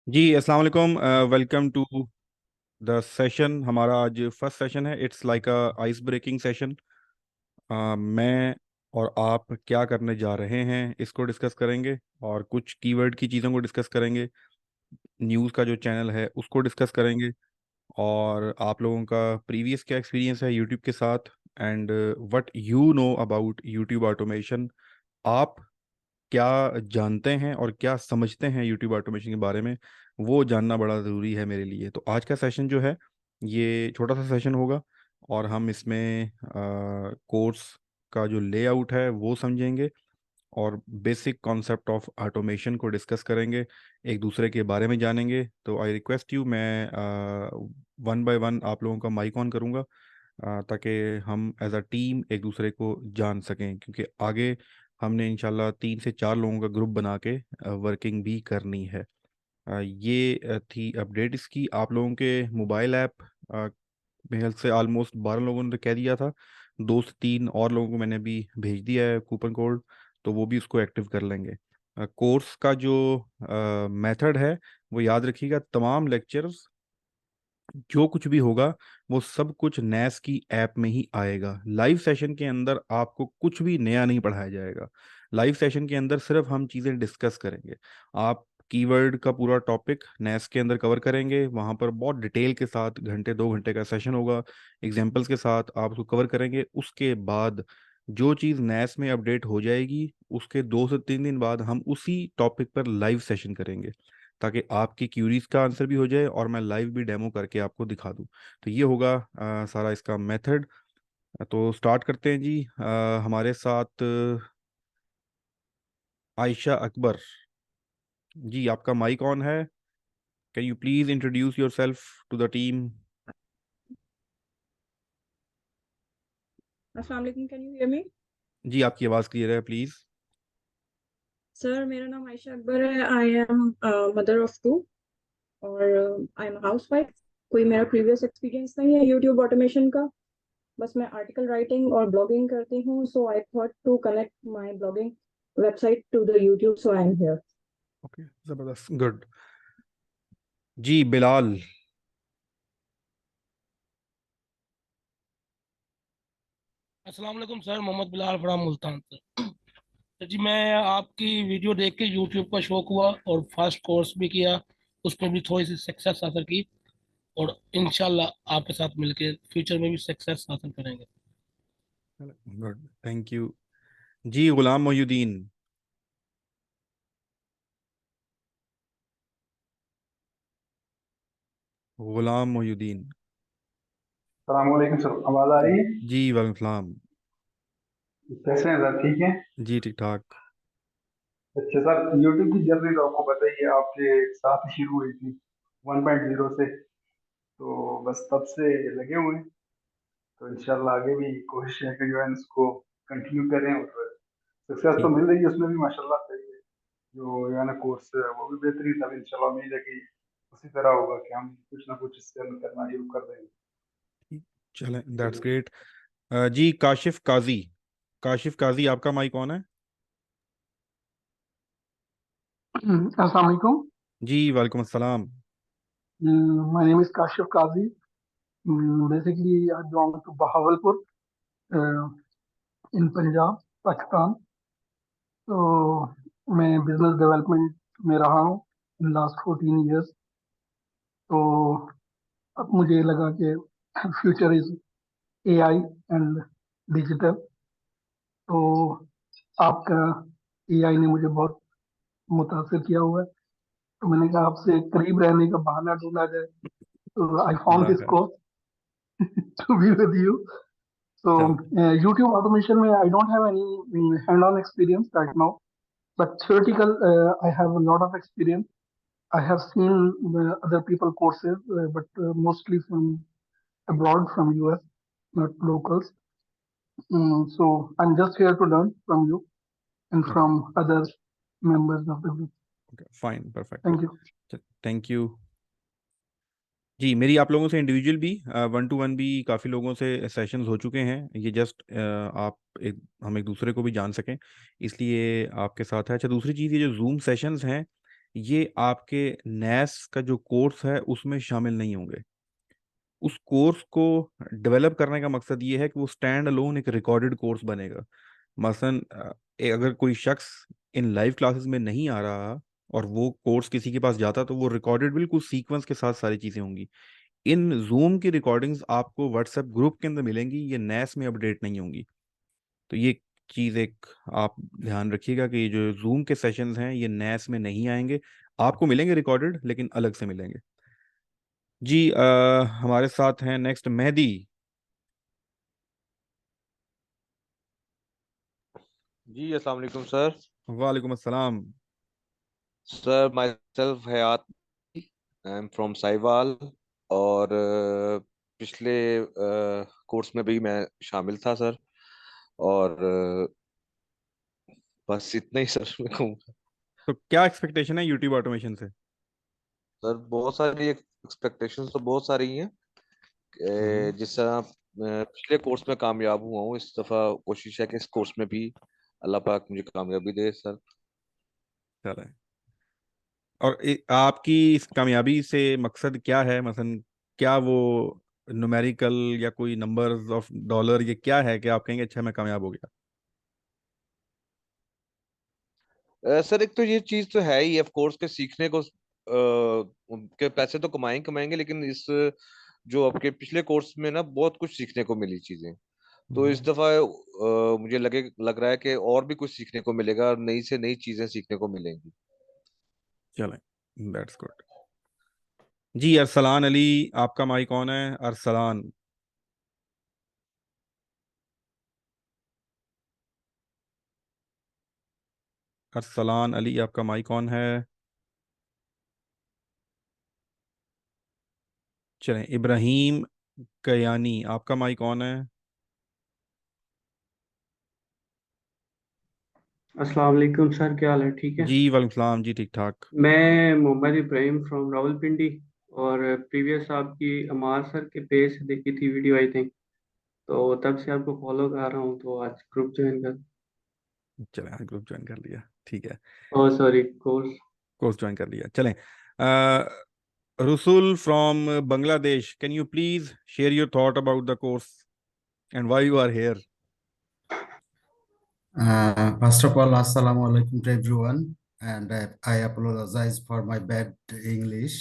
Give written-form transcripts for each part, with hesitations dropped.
जी अस्सलाम वालेकुम। Welcome to the session. हमारा आज फर्स्ट सेशन है। It's like a ice breaking session. मैं और आप क्या करने जा रहे हैं इसको डिस्कस करेंगे, और कुछ कीवर्ड की चीज़ों को डिस्कस करेंगे। न्यूज़ का जो चैनल है उसको डिस्कस करेंगे, और आप लोगों का प्रीवियस क्या एक्सपीरियंस है यूट्यूब के साथ, and what you know about YouTube automation. आप क्या जानते हैं और क्या समझते हैं यूट्यूब ऑटोमेशन के बारे में, वो जानना बड़ा ज़रूरी है मेरे लिए। तो आज का सेशन जो है ये छोटा सा सेशन होगा, और हम इसमें कोर्स का जो लेआउट है वो समझेंगे, और बेसिक कॉन्सेप्ट ऑफ ऑटोमेशन को डिस्कस करेंगे, एक दूसरे के बारे में जानेंगे। तो आई रिक्वेस्ट यू, मैं वन बाय वन आप लोगों का माइक ऑन करूँगा, ताकि हम एज अ टीम एक दूसरे को जान सकें, क्योंकि आगे हमने इंशाल्लाह 3 से 4 लोगों का ग्रुप बना के वर्किंग भी करनी है। ये थी अपडेट इसकी। आप लोगों के मोबाइल ऐप मेरे ख्याल से ऑलमोस्ट 12 लोगों ने तो कह दिया था, 2 से 3 और लोगों को मैंने भी भेज दिया है कूपन कोड, तो वो भी उसको एक्टिव कर लेंगे। कोर्स का जो मेथड है वो याद रखिएगा, तमाम लेक्चर्स जो कुछ भी होगा वो सब कुछ नैस की ऐप में ही आएगा। लाइव सेशन के अंदर आपको कुछ भी नया नहीं पढ़ाया जाएगा। लाइव सेशन के अंदर सिर्फ हम चीज़ें डिस्कस करेंगे। आप कीवर्ड का पूरा टॉपिक नैस के अंदर कवर करेंगे, वहां पर बहुत डिटेल के साथ घंटे 2 घंटे का सेशन होगा, एग्जाम्पल्स के साथ आप उसको कवर करेंगे। उसके बाद जो चीज़ नैस में अपडेट हो जाएगी, उसके 2 से 3 दिन बाद हम उसी टॉपिक पर लाइव सेशन करेंगे, ताकि आपकी क्यूरीज का आंसर भी हो जाए और मैं लाइव भी डेमो करके आपको दिखा दूं। तो ये होगा सारा इसका मेथड। तो स्टार्ट करते हैं जी। हमारे साथ आयशा अकबर जी, आपका माइक ऑन है। Can you please introduce yourself to the team. अस्सलाम वालेकुम, कैन यू हियर मी? जी आपकी आवाज़ क्लियर है, प्लीज़। सर, मेरा नाम आयशा अकबर है। I am mother of two और आई एम हाउस वाइफ। कोई मेरा प्रीवियस एक्सपीरियंस नहीं है यूट्यूब ऑटोमेशन का। बस मैं आर्टिकल राइटिंग और ब्लॉगिंग करती हूँ, so I thought to connect my blogging website to the YouTube, so I am here. Okay, ज़बरदस्त, गुड। जी बिलाल। अस्सलाम वालेकुम sir, Mohammad Bilal from Multan sir. तो जी मैं आपकी वीडियो देख के यूट्यूब का शौक हुआ और फर्स्ट कोर्स भी किया, उसमें भी थोड़ी सी सक्सेस हासिल की, और इंशाल्लाह आपके साथ मिलके फ्यूचर में भी सक्सेस हासिल करेंगे। Good, thank you. जी गुलाम मोहुद्दीन। गुलाम मोहुद्दीन। सलामकुम सर, आवाज आ रही है? जी वालेकुम सलाम। कैसे हैं सर, ठीक है? जी ठीक ठाक। अच्छा सर, यूट्यूब की जर्नी तो आपको पता ही है, आपके साथ ही शुरू हुई थी 1.0 से। तो बस तब से लगे हुए हैं। तो इंशाल्लाह आगे भी कोशिश है कि जो है इसको कंटिन्यू करें, और सक्सेस तो ठीक। मिल रही है उसमें भी माशाल्लाह सही है। जो जो है ना कोर्स है वो भी बेहतरीन। तब इंशाल्लाह उम्मीद है कि उसी तरह होगा कि हम कुछ ना कुछ इससे करना शुरू कर देंगे। चलें, दैट्स ग्रेट। जी काशिफ काजी। काशिफ काजी, आपका माइक ऑन है। Assalamu alaikum. जी वालेकुम अस्सलाम। My name is Kashif Kazi. Basically, I belong to Bahawalpur uh, in Punjab, Pakistan. तो मैं बिजनेस डेवलपमेंट में रहा हूँ इन लास्ट 14 years। तो अब मुझे लगा कि future is AI and digital. तो आपका एआई ने मुझे बहुत मुतासिर किया हुआ है। तो मैंने कहा आपसे करीब रहने का बहाना ढूंढा जाए, तो आई फाउंड जज़ाक दिस खैर। Course to be with you. So चल। YouTube automation, I don't have any hand-on experience right now, but theoretical, I have a lot of experience. I have seen other people courses, but mostly from abroad, from US, not locals. So I'm just here to learn from you and okay. from other members of the group. Okay fine, perfect. Thank you. Thank you. जी मेरी आप लोगों से individual भी 1 to 1 भी काफ़ी लोगों से सेशंस हो चुके हैं। ये जस्ट आप हम एक दूसरे को भी जान सकें, इसलिए आपके साथ है। अच्छा, दूसरी चीज़, ये जो जूम सेशंस हैं ये आपके नैस का जो कोर्स है उसमें शामिल नहीं होंगे। उस कोर्स को डेवलप करने का मकसद ये है कि वो स्टैंड अलोन एक रिकॉर्डेड कोर्स बनेगा। मसलन अगर कोई शख्स इन लाइव क्लासेस में नहीं आ रहा और वो कोर्स किसी के पास जाता, तो वो रिकॉर्डेड बिल्कुल सीक्वेंस के साथ सारी चीज़ें होंगी। इन जूम की रिकॉर्डिंग्स आपको व्हाट्सएप ग्रुप के अंदर मिलेंगी, ये नैस में अपडेट नहीं होंगी। तो ये चीज़ एक आप ध्यान रखिएगा कि ये जो जूम के सेशंस हैं ये नैस में नहीं आएंगे। आपको मिलेंगे रिकॉर्डेड, लेकिन अलग से मिलेंगे। जी हमारे साथ हैं नेक्स्ट मेहदी। जी अस्सलाम वालेकुम सर। वालेकुम अस्सलाम। Sir myself Hayat, I am from Sahiwal. और पिछले कोर्स में भी मैं शामिल था सर। और बस इतना ही सर मैं कहूँगा। तो क्या एक्सपेक्टेशन है यूट्यूब ऑटोमेशन से? सर बहुत सारी एक्सपेक्टेशंस तो बहुत सारी हैं। हम्म। जिस तरह पिछले कोर्स में कामयाब हुआ हूँ, इस दफ़ा कोशिश है कि इस कोर्स में भी अल्लाह पाक मुझे कामयाबी दे सर। चले। और आपकी इस कामयाबी से मकसद क्या है? मसलन क्या वो न्यूमेरिकल या कोई नंबर्स ऑफ डॉलर, ये क्या है कि आप कहेंगे अच्छा मैं कामयाब हो गया? सर एक तो ये चीज तो है ही, ऑफ कोर्स के सीखने को उनके पैसे तो कमाएंगे कमाएंगे, लेकिन इस जो आपके पिछले कोर्स में ना बहुत कुछ सीखने को मिली चीजें। तो इस हम्म। दफा मुझे लग रहा है कि और भी कुछ सीखने को मिलेगा और नई से नई चीजें सीखने को मिलेंगी। चलें, दैट्स गुड। जी अरसलान अली, आपका माइक कौन है? अरसलान। अरसलान अली, आपका माइक कौन है? चलें, इब्राहिम कयानी, आपका माइक कौन है? अस्सलाम वालेकुम सर, क्या हाल है? ठीक है। जी वालेकुम सलाम जी, ठीक ठाक। मैं मोहम्मद इब्राहिम फ्रॉम रावलपिंडी। और प्रीवियस आपकी अमार सर के पेज से देखी थी वीडियो आई थिंक, तो तब से आपको फॉलो कर रहा हूँ, तो आज ग्रुप ज्वाइन कर। चलें, आज ग्रुप ज्वाइन कर लिया, ठीक है। Oh sorry, course. Course join कर लिया, चलें। Rusul from Bangladesh, can you please share your thought about the course and why you are here? First of all, Assalamu alaikum to everyone, and I apologize for my bad English.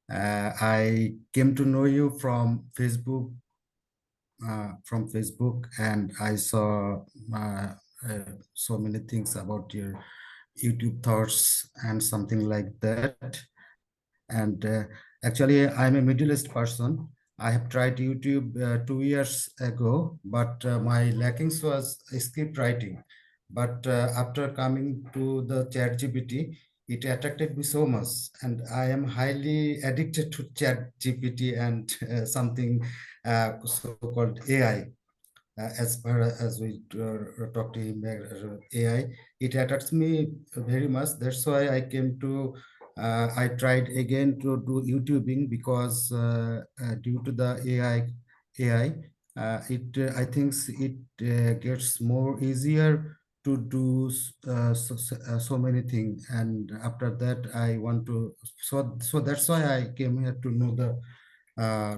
I came to know you from Facebook, and I saw so many things about your YouTube thoughts and something like that. And actually, I'm a Middle East person. I have tried YouTube 2 years ago, but my lackings was script writing. But after coming to the ChatGPT, it attracted me so much, and I am highly addicted to ChatGPT and something so-called AI. As far as we talk to him, AI, it attracts me very much. That's why I came to. I tried again to do YouTubing because due to the AI, I think it gets more easier to do so many things. And after that, I want to. So that's why I came here to know the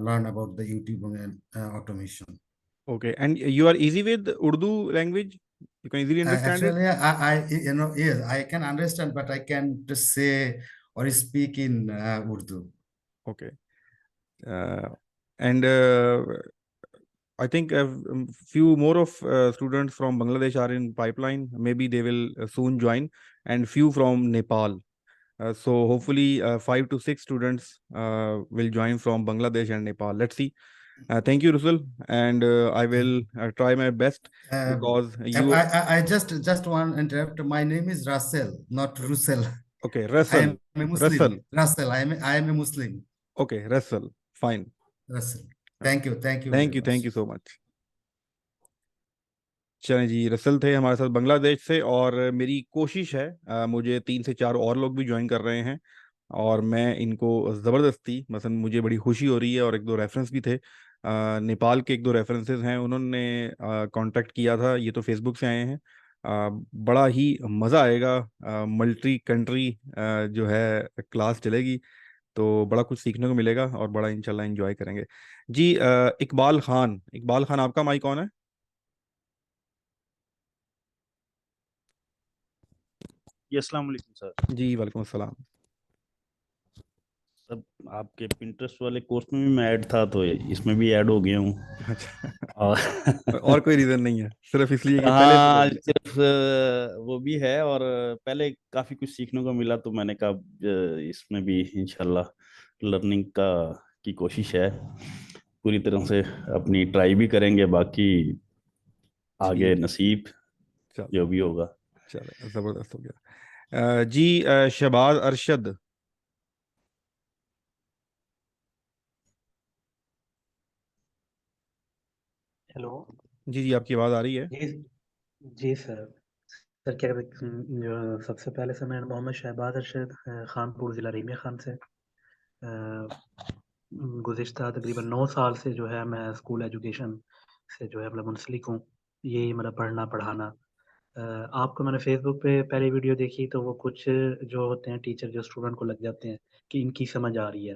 learn about the YouTube and automation. Okay, and you are easy with Urdu language? You can easily understand it? Actually, yes, I can understand, but I can't say or speak in Urdu. Okay. Uh, and I think a few more of students from Bangladesh are in pipeline. Maybe they will soon join, and few from Nepal. So hopefully, 5 to 6 students will join from Bangladesh and Nepal. Let's see. Thank you, Rusul, and I will try my best because you. I just want to interrupt. My name is Russell, not Russell. Okay, I Russell. am a Russell. Muslim. Russell. I am a Muslim. Okay, Russell. Fine. Russell. हाँ, Thank you. Thank you very thank much. You so much. चलें जी, Russell थे हमारे साथ बांग्लादेश से, और मेरी कोशिश है मुझे 3 से 4 और लोग भी ज्वाइन कर रहे हैं, और मैं इनको ज़बरदस्ती, मसलन मुझे बड़ी खुशी हो रही है, और 1-2 रेफरेंस भी थे। नेपाल के 1-2 रेफरेंसेस हैं, उन्होंने कांटेक्ट किया था, ये तो फेसबुक से आए हैं। बड़ा ही मज़ा आएगा। मल्टी कंट्री जो है क्लास चलेगी, तो बड़ा कुछ सीखने को मिलेगा और बड़ा इंशाल्लाह एंजॉय करेंगे। जी इकबाल खान आपका माइक ऑन है। जी अस्सलाम वालेकुम सर। जी वालेकुम अस्सलाम। सब आपके पिंटरेस्ट वाले कोर्स में भी मैं ऐड था, तो इसमें भी ऐड हो गया हूँ। अच्छा। और और कोई रीज़न नहीं है, सिर्फ इसलिए कि पहले से हाँ, लगे। सिर्फ वो भी है, और पहले काफी कुछ सीखने को मिला, तो मैंने कहा इसमें भी इंशाल्लाह लर्निंग का की कोशिश है। पूरी तरह से अपनी ट्राई भी करेंगे, बाकी आगे ठीक। नसीब चलो। जो भी होगा। चलो ज़बरदस्त हो गया। जी शहबाज अरशद। हेलो। जी जी आपकी आवाज़ आ रही है। जी। जी सर। सर क्या जो सबसे पहले से मैं मोहम्मद शहबाज अरशद खानपुर ज़िला रेमिया खान से गुज़िश्ता तकरीबन 9 साल से जो है मैं स्कूल एजुकेशन से जो है मतलब मुंसलिक हूँ। यही मतलब पढ़ना पढ़ाना। आपको मैंने फेसबुक पे पहली वीडियो देखी, तो वो कुछ जो होते हैं टीचर जो स्टूडेंट को लग जाते हैं कि इनकी समझ आ रही है,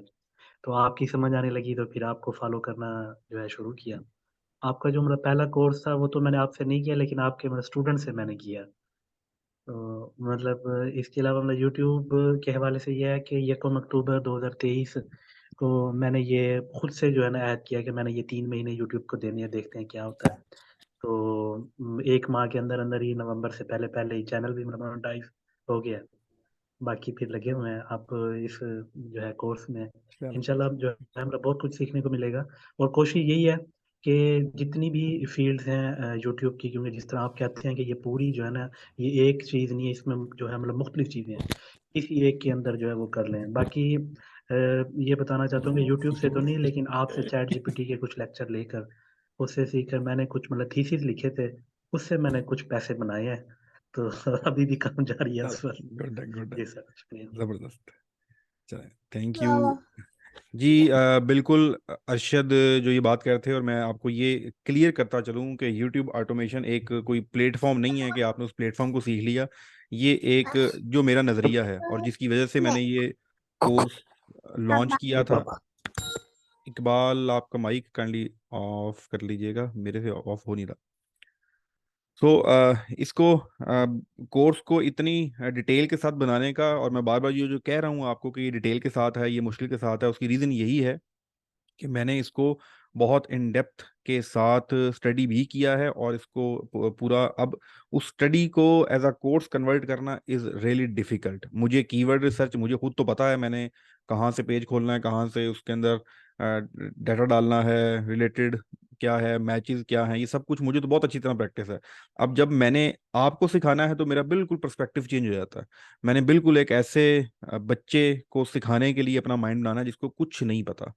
तो आपकी समझ आने लगी, तो फिर आपको फॉलो करना जो है शुरू किया। आपका जो मतलब पहला कोर्स था वो तो मैंने आपसे नहीं किया, लेकिन आपके मतलब स्टूडेंट से मैंने किया। तो मतलब इसके अलावा मतलब यूट्यूब के हवाले से ये है कि 1 अक्टूबर 2023 को मैंने ये खुद से जो है ना ऐड किया कि मैंने ये 3 महीने यूट्यूब को देने हैं, देखते हैं क्या होता है। तो 1 माह के अंदर अंदर ही नवंबर से पहले पहले ही चैनल भी मतलब मोनेटाइज हो गया। बाकी फिर लगे हुए हैं आप इस जो है कोर्स में। चलो। इंशाल्लाह जो है मतलब बहुत कुछ सीखने को मिलेगा। और कोशिश यही है कि जितनी भी फील्ड्स हैं यूट्यूब की, क्योंकि जिस तरह आप कहते हैं कि ये पूरी जो है ना, ये एक चीज़ नहीं है, इसमें जो है मतलब मुख्तलिफ चीज़ें हैं, किसी एक के अंदर जो है वो कर लें। बाकी ये बताना चाहता हूँ कि यूट्यूब से तो नहीं, लेकिन आपसे चैट जीपीटी के कुछ लेक्चर लेकर उससे सीखकर मैंने कुछ मतलब थीसिस लिखे थे, उससे मैंने कुछ पैसे बनाए हैं। तो अभी भी काम जारी है उस पर। गुड है गुड है। जी सर, शुक्रिया। ज़बरदस्त। चले, थैंक यू। जी बिल्कुल अरशद जो ये बात कर रहे थे, और मैं आपको ये क्लियर करता चलूँ कि YouTube ऑटोमेशन एक कोई प्लेटफॉर्म नहीं है कि आपने उस प्लेटफॉर्म को सीख लिया। ये एक जो मेरा नज़रिया है और जिसकी वजह से मैंने ये कोर्स लॉन्च किया था। इकबाल आपका माइक काइंडली ऑफ कर लीजिएगा, मेरे से ऑफ हो नहीं रहा। सो इसको कोर्स को इतनी डिटेल के साथ बनाने का, और मैं बार बार ये जो कह रहा हूँ आपको कि ये डिटेल के साथ है, ये मुश्किल के साथ है, उसकी रीज़न यही है कि मैंने इसको बहुत इन डेप्थ के साथ स्टडी भी किया है, और इसको पूरा अब उस स्टडी को एज अ कोर्स कन्वर्ट करना इज़ रियली डिफ़िकल्ट। मुझे कीवर्ड रिसर्च मुझे खुद तो पता है, मैंने कहाँ से पेज खोलना है, कहाँ से उसके अंदर डाटा डालना है, रिलेटेड क्या है, मैचेस क्या हैं, ये सब कुछ मुझे तो बहुत अच्छी तरह प्रैक्टिस है। अब जब मैंने आपको सिखाना है तो मेरा बिल्कुल पर्सपेक्टिव चेंज हो जाता है। मैंने बिल्कुल एक ऐसे बच्चे को सिखाने के लिए अपना माइंड बनाना है जिसको कुछ नहीं पता,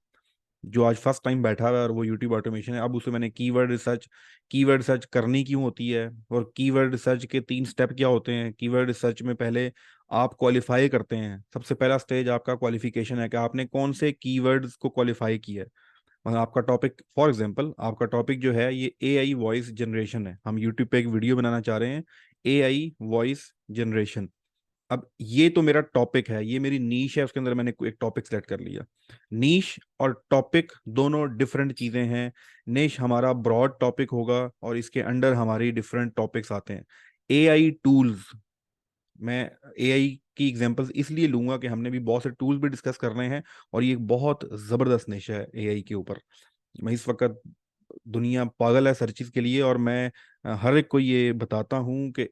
जो आज फर्स्ट टाइम बैठा हुआ है और वो यूट्यूब ऑटोमेशन है। अब उसे मैंने कीवर्ड रिसर्च करनी क्यों होती है, और कीवर्ड रिसर्च के 3 स्टेप क्या होते हैं। कीवर्ड रिसर्च में पहले आप क्वालिफाई करते हैं, सबसे पहला स्टेज आपका क्वालिफिकेशन है कि आपने कौन से कीवर्ड्स को क्वालिफाई किया है। मतलब आपका टॉपिक, फॉर एग्जांपल आपका टॉपिक जो है ये एआई वॉइस जनरेशन है, हम यूट्यूब पे एक वीडियो बनाना चाह रहे हैं एआई वॉइस जनरेशन। अब ये तो मेरा टॉपिक है, ये मेरी नीश है, उसके अंदर मैंने एक टॉपिक सेलेक्ट कर लिया। नीश और टॉपिक दोनों डिफरेंट चीजें हैं। निश हमारा ब्रॉड टॉपिक होगा और इसके अंडर हमारी डिफरेंट टॉपिक्स आते हैं। एआई टूल्स, मैं एआई की एग्जांपल्स इसलिए लूंगा कि हमने भी बहुत से टूल्स भी डिस्कस कर रहे हैं, और ये एक बहुत जबरदस्त निश है एआई के ऊपर। मैं इस वक्त दुनिया पागल है सर्चिज के लिए, और मैं हर एक को ये बताता हूँ कि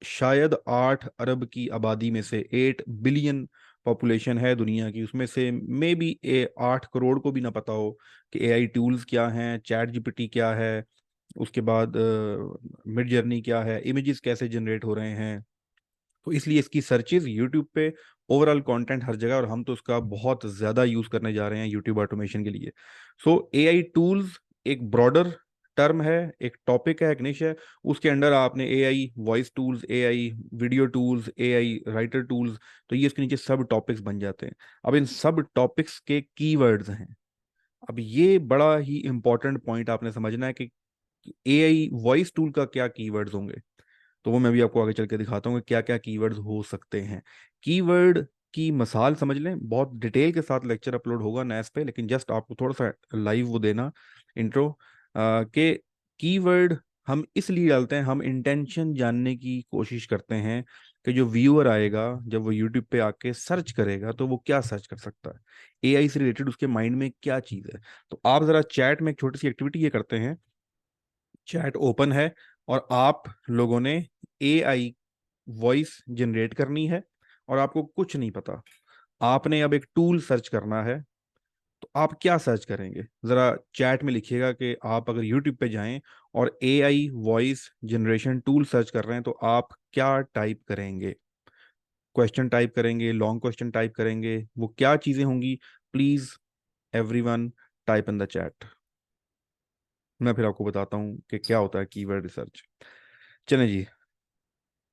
शायद 8 अरब की आबादी में से 8 बिलियन पॉपुलेशन है दुनिया की, उसमें से मे बी 8 करोड़ को भी ना पता हो कि एआई टूल्स क्या हैं, चैट जीपीटी क्या है, उसके बाद मिड जर्नी क्या है, इमेजेस कैसे जनरेट हो रहे हैं। तो इसलिए इसकी सर्चेज यूट्यूब पे, ओवरऑल कंटेंट हर जगह, और हम तो उसका बहुत ज़्यादा यूज़ करने जा रहे हैं यूट्यूब ऑटोमेशन के लिए। सो एआई टूल्स एक ब्रॉडर टर्म है, एक टॉपिक है, एक निश है। उसके अंडर आपने AI voice tools, AI video tools, AI writer tools, तो ये इसके नीचे सब टॉपिक्स बन जाते हैं। अब इन सब टॉपिक्स के कीवर्ड्स हैं। अब ये बड़ा ही इंपॉर्टेंट पॉइंट आपने समझना है कि एआई वॉइस टूल का क्या कीवर्ड्स होंगे। तो वो मैं भी आपको आगे चल के दिखाता हूँ कि क्या क्या कीवर्ड्स हो सकते हैं। कीवर्ड की मिसाल समझ लें, बहुत डिटेल के साथ लेक्चर अपलोड होगा नैस पे, लेकिन जस्ट आपको थोड़ा सा लाइव वो देना इंट्रो के कीवर्ड हम इसलिए डालते हैं, हम इंटेंशन जानने की कोशिश करते हैं कि जो व्यूअर आएगा जब वो यूट्यूब पे आके सर्च करेगा तो वो क्या सर्च कर सकता है, एआई से रिलेटेड उसके माइंड में क्या चीज़ है। तो आप ज़रा चैट में एक छोटी सी एक्टिविटी ये करते हैं, चैट ओपन है और आप लोगों ने एआई वॉइस जनरेट करनी है और आपको कुछ नहीं पता, आपने अब एक टूल सर्च करना है। तो आप क्या सर्च करेंगे, जरा चैट में लिखिएगा कि आप अगर यूट्यूब पे जाएं और AI voice generation tool search कर रहे हैं तो आप क्या टाइप करेंगे। क्वेश्चन टाइप करेंगे, लॉन्ग क्वेश्चन टाइप करेंगे, वो क्या चीजें होंगी, please everyone type in the chat. मैं फिर आपको बताता हूँ कि क्या होता है कीवर्ड रिसर्च। चलें जी,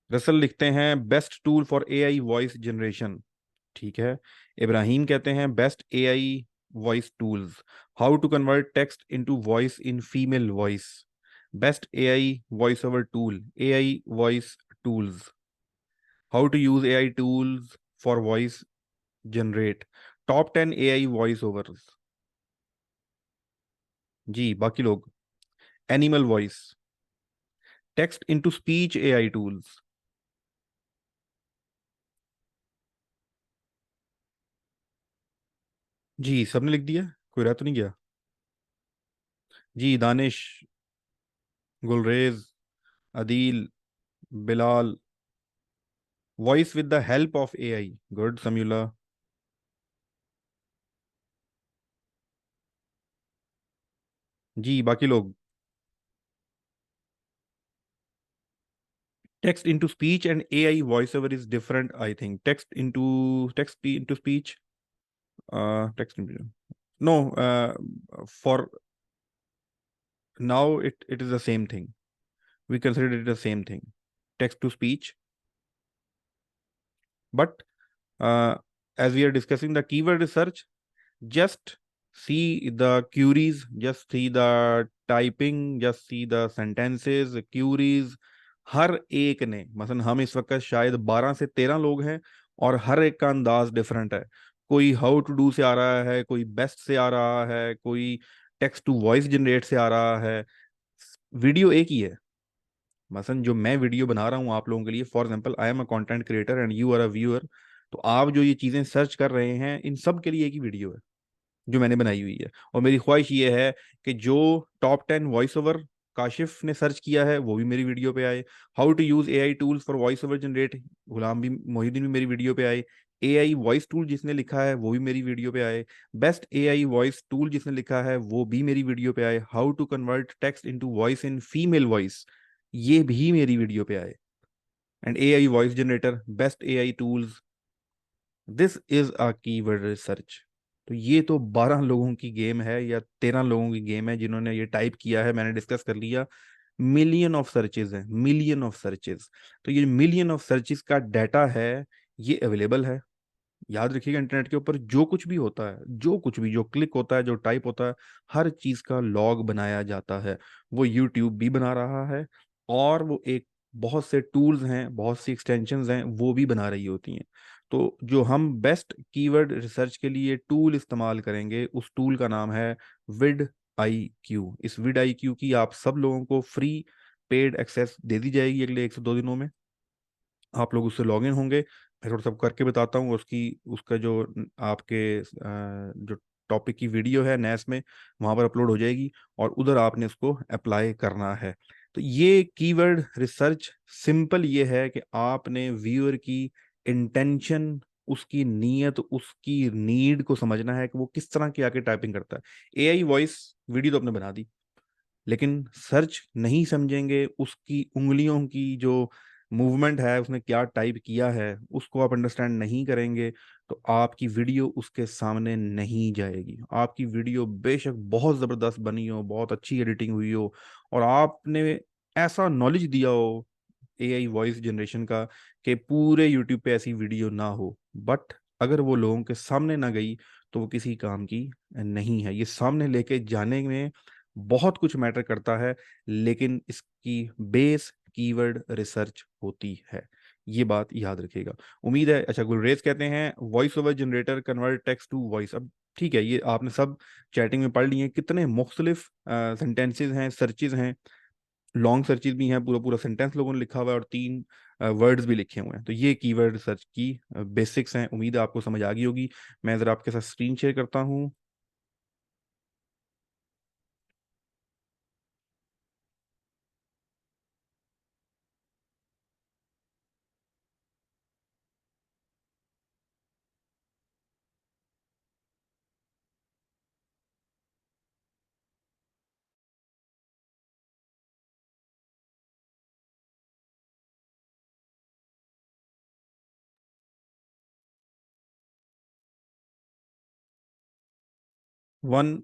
रसल लिखते हैं best tool for AI voice generation, ठीक है। इब्राहिम कहते हैं best AI voice tools, how to convert text into voice in female voice, best AI voice over tool, AI voice tools, how to use AI tools for voice generate, top 10 AI voice overs. जी बाकी लोग, animal voice, text into speech AI tools. जी सबने लिख दिया, कोई रह तो नहीं गया। जी Danish, Gulrez, Adeel, Bilal, voice with the help of AI, good सम्यूला। जी बाकी लोग, text into speech and AI voiceover is different, I think. Text into speech. Text into, no. For now, it is the same thing. We consider it the same thing. Text to speech. But as we are discussing the keyword research, just see the queries, just see the typing, just see the sentences, queries। हर एक ने, मसलन हम इस वक्त शायद 12 से 13 लोग हैं और हर एक का अंदाज डिफरेंट है। कोई हाउ टू डू से आ रहा है, कोई बेस्ट से आ रहा है, कोई टेक्स्ट टू वॉइस जनरेट से आ रहा है। वीडियो एक ही है, मसलन जो मैं वीडियो बना रहा हूँ आप लोगों के लिए, for example I am a content creator and you are a viewer, तो आप जो ये चीज़ें सर्च कर रहे हैं इन सब के लिए एक ही वीडियो है जो मैंने बनाई हुई है। और मेरी ख्वाहिश ये है कि जो टॉप 10 वॉइस ओवर काशिफ ने सर्च किया है वो भी मेरी वीडियो पे आए, how to use AI tools for voice over generate Ghulam भी मोहिउद्दीन भी मेरी वीडियो पे आए, एआई वॉइस टूल जिसने लिखा है वो भी मेरी वीडियो पे आए, बेस्ट एआई वॉइस टूल जिसने लिखा है वो भी मेरी वीडियो पे आए, how to convert text into voice in female voice ये भी मेरी वीडियो पे आए, and AI voice generator, best AI tools, this is a keyword research. तो ये तो 12 लोगों की गेम है या 13 लोगों की गेम है जिन्होंने ये टाइप किया है, मैंने डिस्कस कर लिया। मिलियन ऑफ सर्चेज है, मिलियन ऑफ सर्चेज। तो ये मिलियन ऑफ सर्चेज का डाटा है, ये अवेलेबल है। याद रखिएगा इंटरनेट के ऊपर जो कुछ भी होता है, जो कुछ भी जो क्लिक होता है, जो टाइप होता है, हर चीज का लॉग बनाया जाता है। वो यूट्यूब भी बना रहा है और वो एक बहुत से टूल्स हैं, बहुत सी एक्सटेंशंस हैं वो भी बना रही होती हैं। तो जो हम बेस्ट कीवर्ड रिसर्च के लिए टूल इस्तेमाल करेंगे उस टूल का नाम है विड आई क्यू। इस विड आई क्यू की आप सब लोगों को फ्री पेड एक्सेस दे दी जाएगी अगले 1 से 2 दिनों में। आप लोग उससे लॉग इन होंगे, मैं थोड़ा सा करके बताता हूँ उसकी, उसका जो आपके जो टॉपिक की वीडियो है नैस में वहाँ पर अपलोड हो जाएगी और उधर आपने उसको अप्लाई करना है। तो ये कीवर्ड रिसर्च सिंपल ये है कि आपने व्यूअर की इंटेंशन, उसकी नीयत, उसकी नीड को समझना है कि वो किस तरह की आके टाइपिंग करता है। एआई वॉइस वीडियो तो आपने बना दी, लेकिन सर्च नहीं समझेंगे, उसकी उंगलियों की जो मूवमेंट है, उसने क्या टाइप किया है, उसको आप अंडरस्टैंड नहीं करेंगे तो आपकी वीडियो उसके सामने नहीं जाएगी। आपकी वीडियो बेशक बहुत ज़बरदस्त बनी हो, बहुत अच्छी एडिटिंग हुई हो और आपने ऐसा नॉलेज दिया हो एआई वॉइस जनरेशन का कि पूरे यूट्यूब पे ऐसी वीडियो ना हो, बट अगर वो लोगों के सामने ना गई तो वो किसी काम की नहीं है। ये सामने लेके जाने में बहुत कुछ मैटर करता है, लेकिन इसकी बेस कीवर्ड रिसर्च होती है। ये बात याद रखिएगा। उम्मीद है। अच्छा, गुलरेज कहते हैं voice over generator convert text to voice. अब ठीक है, ये आपने सब चैटिंग में पढ़ लिए। कितने मुख्तलिफ सेंटेंसेस हैं, सर्चेज हैं, लॉन्ग सर्चेज भी हैं, पूरा पूरा सेंटेंस लोगों ने लिखा हुआ है और 3 वर्ड्स भी लिखे हुए हैं। तो ये कीवर्ड सर्च की बेसिक्स हैं। उम्मीद है आपको समझ आ गई होगी। मैं ज़रा आपके साथ स्क्रीन शेयर करता हूँ। One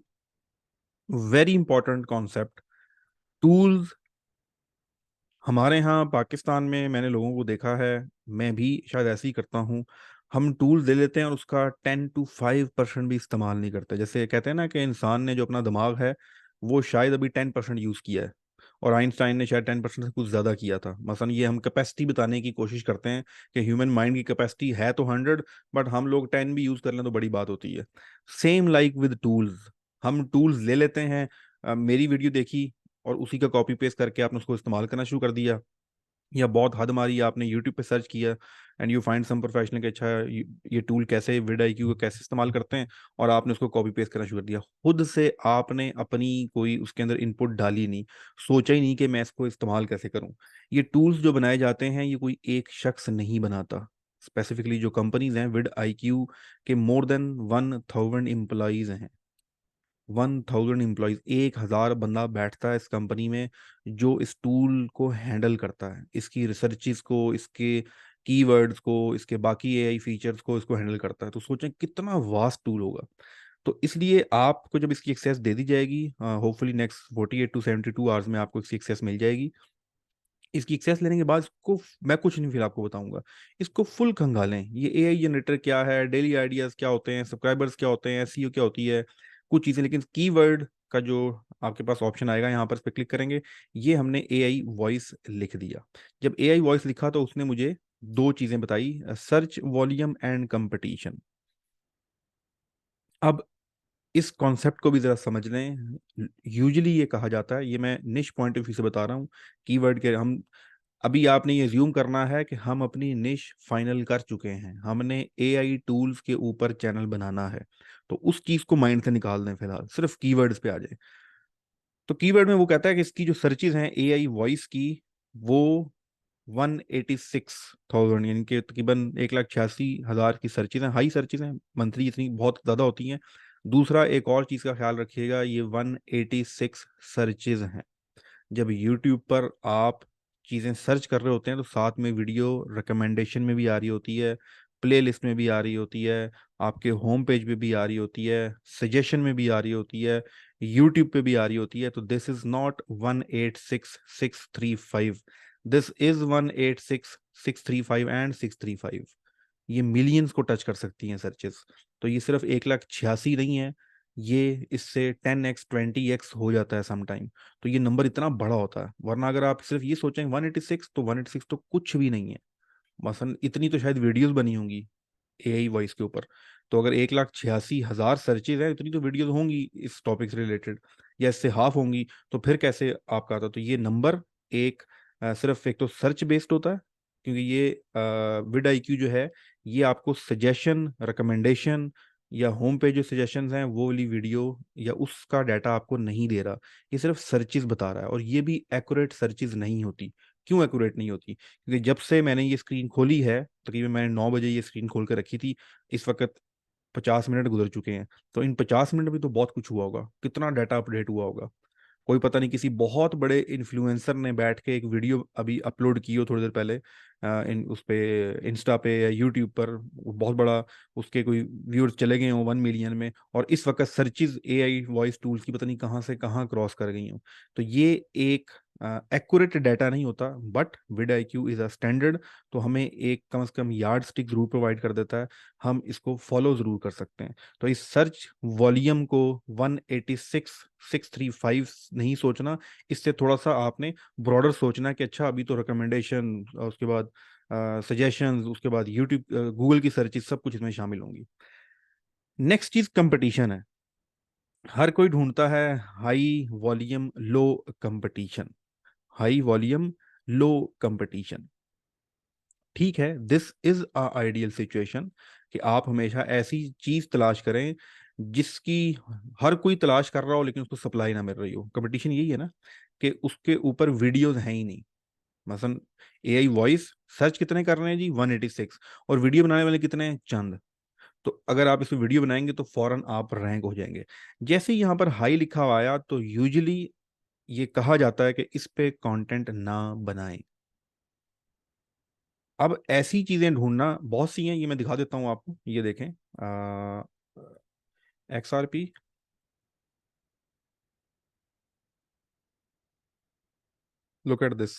very important concept, tools. हमारे यहाँ पाकिस्तान में मैंने लोगों को देखा है, मैं भी शायद ऐसे ही करता हूँ, हम टूल्स ले लेते हैं और उसका 10 to 5% भी इस्तेमाल नहीं करते। जैसे कहते हैं ना कि इंसान ने जो अपना दिमाग है वो शायद अभी 10% यूज़ किया है, और आइंस्टाइन ने शायद 10% से कुछ ज़्यादा किया था। मसलन ये हम कैपेसिटी बताने की कोशिश करते हैं कि ह्यूमन माइंड की कैपेसिटी है तो 100, बट हम लोग 10 भी यूज़ कर लें तो बड़ी बात होती है। सेम लाइक विद टूल्स, हम टूल्स ले लेते हैं। मेरी वीडियो देखी और उसी का कॉपी पेस्ट करके आपने उसको इस्तेमाल करना शुरू कर दिया, या बहुत हद मारी, आपने यूट्यूब पे सर्च किया and you find some professional कि अच्छा ये टूल कैसे, विड IQ को कैसे इस्तेमाल करते हैं, और आपने उसको कॉपी पेस्ट करना शुरू कर दिया। खुद से आपने अपनी कोई उसके अंदर इनपुट डाली नहीं, सोचा ही नहीं कि मैं इसको इस्तेमाल कैसे करूं। ये टूल्स जो बनाए जाते हैं ये कोई एक शख्स नहीं बनाता। स्पेसिफिकली जो कंपनीज हैं, विड IQ के मोर देन 1000 एम्प्लॉयज हैं। 1000 एम्प्लॉयज, 1000 बंदा बैठता है इस कंपनी में जो इस टूल को हैंडल करता है, इसकी रिसर्चेस को, इसके कीवर्ड्स को, इसके बाकी AI फीचर्स को, इसको हैंडल करता है। तो सोचें कितना वास्ट टूल होगा। तो इसलिए आपको जब इसकी एक्सेस दे दी जाएगी, होपफुली नेक्स्ट 48 to 72 आवर्स में आपको इसकी एक्सेस मिल जाएगी। इसकी एक्सेस लेने के बाद इसको मैं कुछ नहीं फिर आपको बताऊंगा, इसको फुल खंगालें। ये AI जनरेटर क्या है, डेली आइडियाज क्या होते हैं, सब्सक्राइबर्स क्या होते हैं, SEO क्या होती है, कुछ चीज़ें। लेकिन कीवर्ड का जो आपके पास ऑप्शन आएगा यहाँ पर, इस पर क्लिक करेंगे। ये हमने AI वॉइस लिख दिया। जब AI वॉइस लिखा तो उसने मुझे 2 चीज़ें बताई, सर्च वॉल्यूम एंड कंपटीशन। अब इस कॉन्सेप्ट को भी जरा समझ लें। यूजुअली ये कहा जाता है, ये मैं निश पॉइंट ऑफ व्यू से बता रहा हूँ, कीवर्ड के हम अभी आपने ये ज्यूम करना है कि हम अपनी निश फाइनल कर चुके हैं, हमने AI टूल्स के ऊपर चैनल बनाना है। तो उस चीज को माइंड से निकाल दें, फिलहाल सिर्फ कीवर्ड्स पे आ जाए। तो कीवर्ड में वो कहता है कि इसकी जो सर्चेज हैं AI वॉइस की, वो 186,000 यानी कि तकरीबन 1,86,000 की सर्चेज हैं। हाई सर्चेज हैं, मंथली इतनी बहुत ज़्यादा होती हैं। दूसरा एक और चीज़ का ख्याल रखिएगा, ये 186 सर्चेज हैं। जब YouTube पर आप चीज़ें सर्च कर रहे होते हैं तो साथ में वीडियो रिकमेंडेशन में भी आ रही होती है, प्ले लिस्ट में भी आ रही होती है, आपके होम पेज पे भी आ रही होती है, सजेशन में भी आ रही होती है, YouTube पे भी आ रही होती है। तो this is not 186,635, this is 186,635 and 635। ये मिलियंस को टच कर सकती हैं सर्चेस। तो ये सिर्फ 1,86,000 नहीं है, ये इससे 10x 20x हो जाता है समटाइम। तो ये नंबर इतना बड़ा होता है। वरना अगर आप सिर्फ ये सोचें 186, तो 186 तो कुछ भी नहीं है। मसलन इतनी तो शायद वीडियोस बनी होंगी AI वॉइस के ऊपर। तो अगर 1,86,000 सर्चेज है, इतनी तो वीडियोस होंगी इस टॉपिक से रिलेटेड, या इससे हाफ होंगी। तो फिर कैसे आपका आता? तो ये नंबर एक सिर्फ एक तो सर्च बेस्ड होता है, क्योंकि ये विड IQ जो है ये आपको सजेशन, रिकमेंडेशन या होम पेज जो सजेशंस हैं वो वाली वीडियो या उसका डाटा आपको नहीं दे रहा। ये सिर्फ सर्चेज बता रहा है, और ये भी एक्यूरेट सर्चेज नहीं होती। क्यों एक्यूरेट नहीं होती? क्योंकि जब से मैंने ये स्क्रीन खोली है, तकरीबन मैंने 9 बजे ये स्क्रीन खोल कर रखी थी, इस वक्त 50 मिनट गुजर चुके हैं। तो इन 50 मिनट में तो बहुत कुछ हुआ होगा, कितना डाटा अपडेट हुआ होगा। कोई पता नहीं, किसी बहुत बड़े इन्फ्लुएंसर ने बैठ के एक वीडियो अभी अपलोड की हो थोड़ी देर पहले, इन उस पे इंस्टा पे या यूट्यूब पर वो बहुत बड़ा उसके कोई व्यूअर्स चले गए हों 1 मिलियन में, और इस वक्त सर्चेज एआई वॉइस टूल्स की पता नहीं कहाँ से कहाँ क्रॉस कर गई हों। तो ये एक एक्यूरेट डाटा नहीं होता, but vidIQ is a standard, तो हमें एक कम से कम यार्ड स्टिक जरूर प्रोवाइड कर देता है, हम इसको फॉलो जरूर कर सकते हैं। तो इस सर्च वॉल्यूम को 186,635 नहीं सोचना, इससे थोड़ा सा आपने ब्रॉडर सोचना कि अच्छा अभी तो रिकमेंडेशन, उसके बाद सजेशंस, उसके बाद यूट्यूब गूगल की सर्चेस सब कुछ इसमें शामिल होंगी। नेक्स्ट चीज कंपटीशन है। हर कोई ढूंढता है high volume low competition, high volume low competition. ठीक है, this is a ideal situation कि आप हमेशा ऐसी चीज तलाश करें जिसकी हर कोई तलाश कर रहा हो लेकिन उसको सप्लाई ना मिल रही हो। कंपटीशन यही है ना कि उसके ऊपर वीडियोस हैं ही नहीं। मसलन एआई वॉइस सर्च कितने कर रहे हैं जी, 186, और वीडियो बनाने वाले कितने हैं, चंद। तो अगर आप इसमें वीडियो बनाएंगे तो फौरन आप रैंक हो जाएंगे। जैसे ही यहाँ पर हाई लिखा हुआ आया तो यूजुअली ये कहा जाता है कि इस पे कंटेंट ना बनाएं। अब ऐसी चीजें ढूंढना बहुत सी हैं, ये मैं दिखा देता हूं आपको, ये देखें XRP, लुक एट दिस,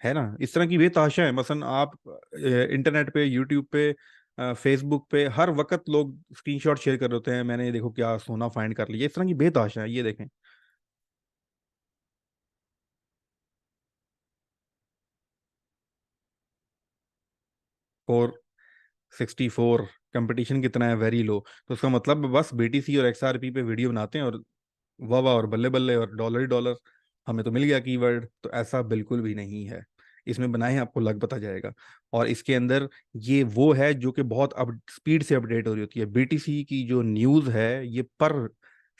है ना। इस तरह की बेतहाशा है। मसलन आप इंटरनेट पे, यूट्यूब पे, फेसबुक पे हर वक्त लोग स्क्रीनशॉट शेयर कर रहे होते हैं, मैंने देखो क्या सोना फाइंड कर लिया, इस तरह की बेतहाशा है। ये देखें, 464, कंपटीशन कितना है, वेरी लो। तो उसका मतलब बस बीटीसी और XRP पे वीडियो बनाते हैं और वाह वाह और बल्ले बल्ले और डॉलर ही डॉलर, हमें तो मिल गया कीवर्ड। तो ऐसा बिल्कुल भी नहीं है। इसमें बनाए आपको लग पता जाएगा। और इसके अंदर ये वो है जो कि बहुत अब स्पीड से अपडेट हो रही होती है। बीटीसी की जो न्यूज़ है ये पर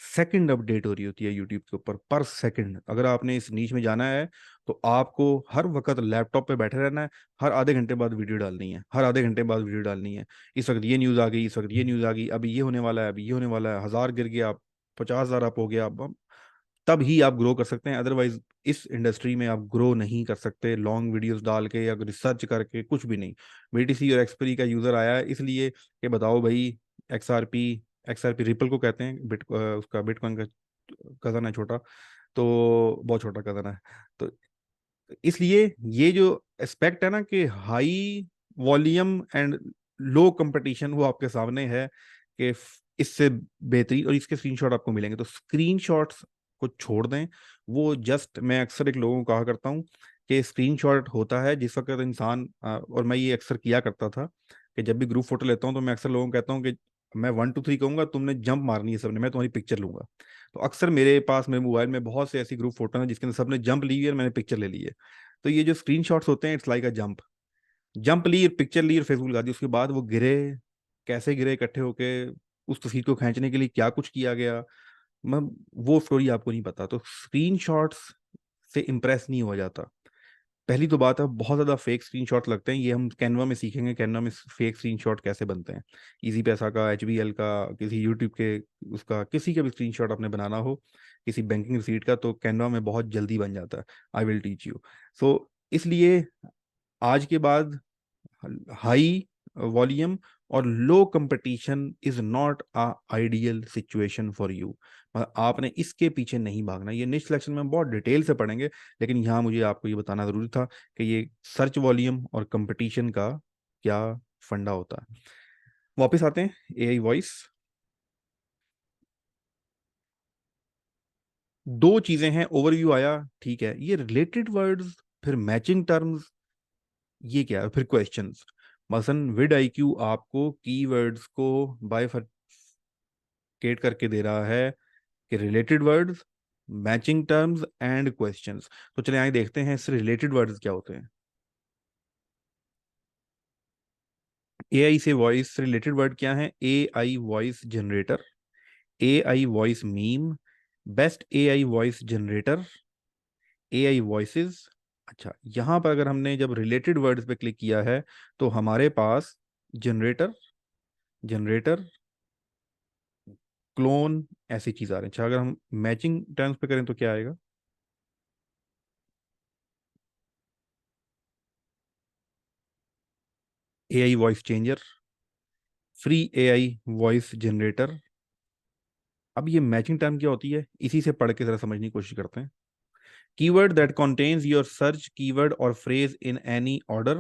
सेकंड अपडेट हो रही होती है यूट्यूब के ऊपर, पर सेकंड। अगर आपने इस नीच में जाना है तो आपको हर वक्त लैपटॉप पे बैठे रहना है, हर आधे घंटे बाद वीडियो डालनी है, हर आधे घंटे बाद वीडियो डालनी है। इस वक्त ये न्यूज़ आ गई, इस वक्त ये न्यूज़ आ गई, अभी ये होने वाला है, अभी ये होने वाला है, 1000 गिर गया, 50,000 अप हो गया। अब तब ही आप ग्रो कर सकते हैं, अदरवाइज इस इंडस्ट्री में आप ग्रो नहीं कर सकते लॉन्ग वीडियोस डाल के या रिसर्च करके, कुछ भी नहीं। बीटीसी और एक्सपरी का यूजर आया है इसलिए कि बताओ भाई, एक्सआरपी, एक्सआरपी रिपल को कहते हैं, उसका बिटकॉइन का कजन है छोटा, तो बहुत छोटा कजन है। तो इसलिए ये जो एस्पेक्ट है ना कि high volume and low competition, वो आपके सामने है कि इससे बेहतरीन, और इसके स्क्रीनशॉट आपको मिलेंगे। तो स्क्रीनशॉट्स को छोड़ दें। वो जस्ट, मैं अक्सर एक लोगों को कहा करता हूँ कि स्क्रीनशॉट होता है जिस वक्त इंसान और मैं ये अक्सर किया करता था कि जब भी ग्रुप फोटो लेता हूँ तो मैं अक्सर लोगों को कहता हूँ कि मैं 1 2 3 कहूंगा, तुमने जंप मारनी है सबने, मैं तुम्हारी पिक्चर लूंगा। तो अक्सर मेरे पास मेरे मोबाइल में बहुत से ऐसी ग्रुप फोटो हैं जिसके अंदर सबने जंप ली है और मैंने पिक्चर ले ली है। तो ये जो स्क्रीनशॉट्स होते हैं, it's like a jump. Jump ली, पिक्चर ली और फेसबुक लगा दी, उसके बाद वो गिरे, कैसे गिरे इकट्ठे होके, उस तस्वीर को खींचने के लिए क्या कुछ किया गया, मैं वो स्टोरी आपको नहीं पता। तो स्क्रीनशॉट्स से इम्प्रेस नहीं हुआ जाता। पहली तो बात है, बहुत ज्यादा फेक स्क्रीनशॉट लगते हैं। ये हम कैनवा में सीखेंगे, कैनवा में फेक स्क्रीनशॉट कैसे बनते हैं। इजी पैसा का, HBL का, किसी यूट्यूब के, उसका किसी का भी स्क्रीनशॉट आपने बनाना हो, किसी बैंकिंग रिसीट का, तो कैनवा में बहुत जल्दी बन जाता है। I will teach you. So इसलिए आज के बाद हाई वॉल्यूम और low competition is not a ideal situation for you. आपने इसके पीछे नहीं भागना। ये नेक्स्ट लेक्चर में हम बहुत डिटेल से पढ़ेंगे, लेकिन यहाँ मुझे आपको ये बताना जरूरी था कि ये सर्च वॉल्यूम और कंपटीशन का क्या फंडा होता है। वापस आते हैं एआई वॉइस। दो चीजें हैं, ओवरव्यू आया, ठीक है, ये रिलेटेड वर्ड्स, फिर मैचिंग टर्म्स, ये क्या है, फिर क्वेश्चंस। मसलन विड IQ आपको कीवर्ड्स को बाइफरकेट करके दे रहा है कि related words, matching terms and questions. तो चलिए आगे देखते हैं इससे रिलेटेड वर्ड्स क्या होते हैं। AI से वॉइस रिलेटेड वर्ड क्या है? AI voice generator, AI voice meme, best AI voice generator, AI voices. अच्छा, यहां पर अगर हमने जब रिलेटेड वर्ड्स पे क्लिक किया है तो हमारे पास जनरेटर, जनरेटर, क्लोन, ऐसी चीज आ रही है। अच्छा, अगर हम मैचिंग टर्म्स पे करें तो क्या आएगा? AI voice changer, free AI voice generator. अब ये मैचिंग टर्म क्या होती है, इसी से पढ़ के जरा समझने की कोशिश करते हैं। Keyword that contains your search keyword or phrase in any order.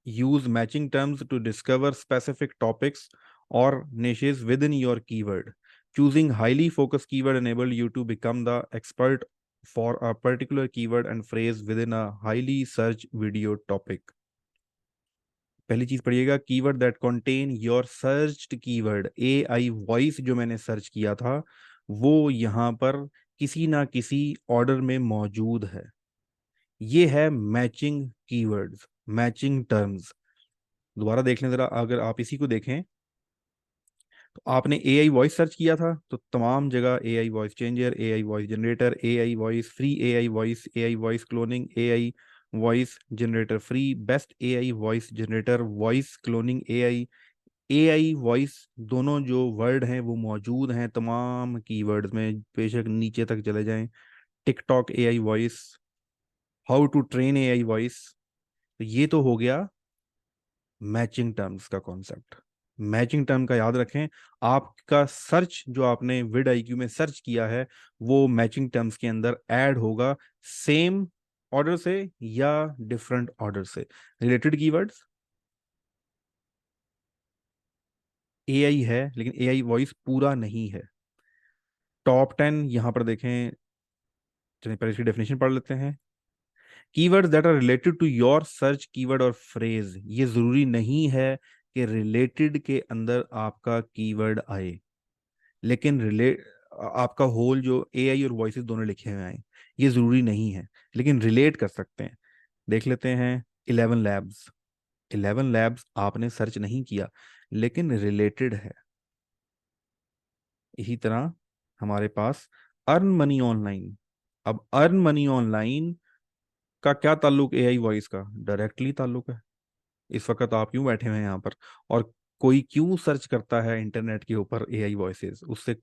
Use matching terms to discover specific topics or niches within your keyword. Choosing highly focused keyword enable you to become the expert for a particular keyword and phrase within a highly searched video topic. पहली चीज पढ़िएगा, keyword that contain your searched keyword. AI voice जो मैंने search किया था वो यहाँ पर किसी ना किसी ऑर्डर में मौजूद है। ये है मैचिंग कीवर्ड्स, मैचिंग टर्म्स। दोबारा देख लें जरा, अगर आप इसी को देखें तो आपने AI वॉइस सर्च किया था तो तमाम जगह AI voice changer, AI voice generator, AI voice free, AI voice cloning, AI voice generator free, best AI voice generator, voice cloning AI voice, दोनों जो वर्ड हैं वो मौजूद हैं तमाम कीवर्ड्स में, बेशक नीचे तक चले जाएं। TikTok AI voice, how to train AI voice. तो ये तो हो गया मैचिंग टर्म्स का कॉन्सेप्ट। मैचिंग टर्म का याद रखें, आपका सर्च जो आपने विड IQ में सर्च किया है वो मैचिंग टर्म्स के अंदर ऐड होगा, सेम ऑर्डर से या डिफरेंट ऑर्डर से। रिलेटेड कीवर्ड्स AI है लेकिन AI वॉइस पूरा नहीं है। टॉप 10 यहां पर देखें, चलिए पहले इसकी डेफिनेशन पढ़ लेते हैं। Keywords that are related to your search keyword और फ्रेज। ये जरूरी नहीं है कि रिलेटेड के अंदर आपका कीवर्ड आए, लेकिन रिलेट आपका होल जो AI और वॉइसेस दोनों लिखे हुए हैं ये जरूरी नहीं है, लेकिन रिलेट कर सकते हैं। देख लेते हैं 11 लैब्स। 11 लैब्स आपने सर्च नहीं किया लेकिन रिलेटेड है। इसी तरह हमारे पास अर्न मनी ऑनलाइन। अब अर्न मनी ऑनलाइन का क्या ताल्लुक AI वॉइस का? डायरेक्टली ताल्लुक है। इस वक्त आप क्यों बैठे हुए हैं यहाँ पर, और कोई क्यों सर्च करता है इंटरनेट के ऊपर AI वॉइसेस? उससे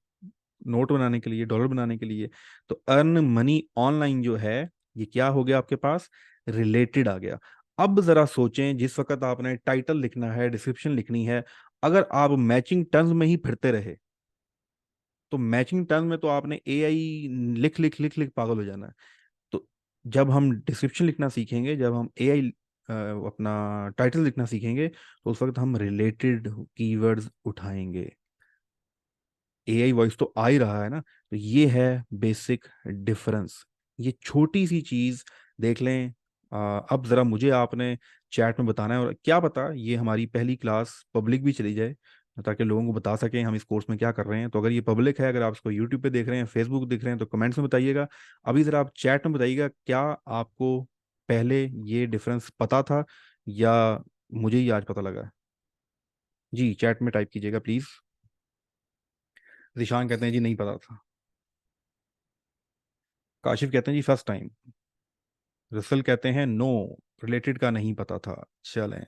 नोट बनाने के लिए, डॉलर बनाने के लिए। तो अर्न मनी ऑनलाइन जो है ये क्या हो गया आपके पास? रिलेटेड आ गया। अब जरा सोचें, जिस वक्त आपने टाइटल लिखना है, डिस्क्रिप्शन लिखनी है, अगर आप मैचिंग टर्म्स में ही फिरते रहे तो मैचिंग टर्म में तो आपने AI लिख लिख लिख लिख पागल हो जाना है। तो जब हम डिस्क्रिप्शन लिखना सीखेंगे, जब हम AI अपना टाइटल लिखना सीखेंगे तो उस वक्त हम रिलेटेड कीवर्ड्स उठाएंगे। AI वॉइस तो आ ही रहा है ना, तो ये है बेसिक डिफरेंस। ये छोटी सी चीज देख लें। अब जरा मुझे आपने चैट में बताना है, और क्या पता ये हमारी पहली क्लास पब्लिक भी चली जाए ताकि लोगों को बता सकें हम इस कोर्स में क्या कर रहे हैं। तो अगर ये पब्लिक है, अगर आप इसको यूट्यूब पे देख रहे हैं, फेसबुक देख रहे हैं, तो कमेंट्स में बताइएगा। अभी जरा आप चैट में बताइएगा, क्या आपको पहले ये डिफरेंस पता था या मुझे ही आज पता लगा? जी चैट में टाइप कीजिएगा प्लीज। जिशान कहते हैं जी नहीं पता था। काशिफ कहते हैं जी फर्स्ट टाइम। रसल कहते हैं नो, रिलेटेड का नहीं पता था। चलें।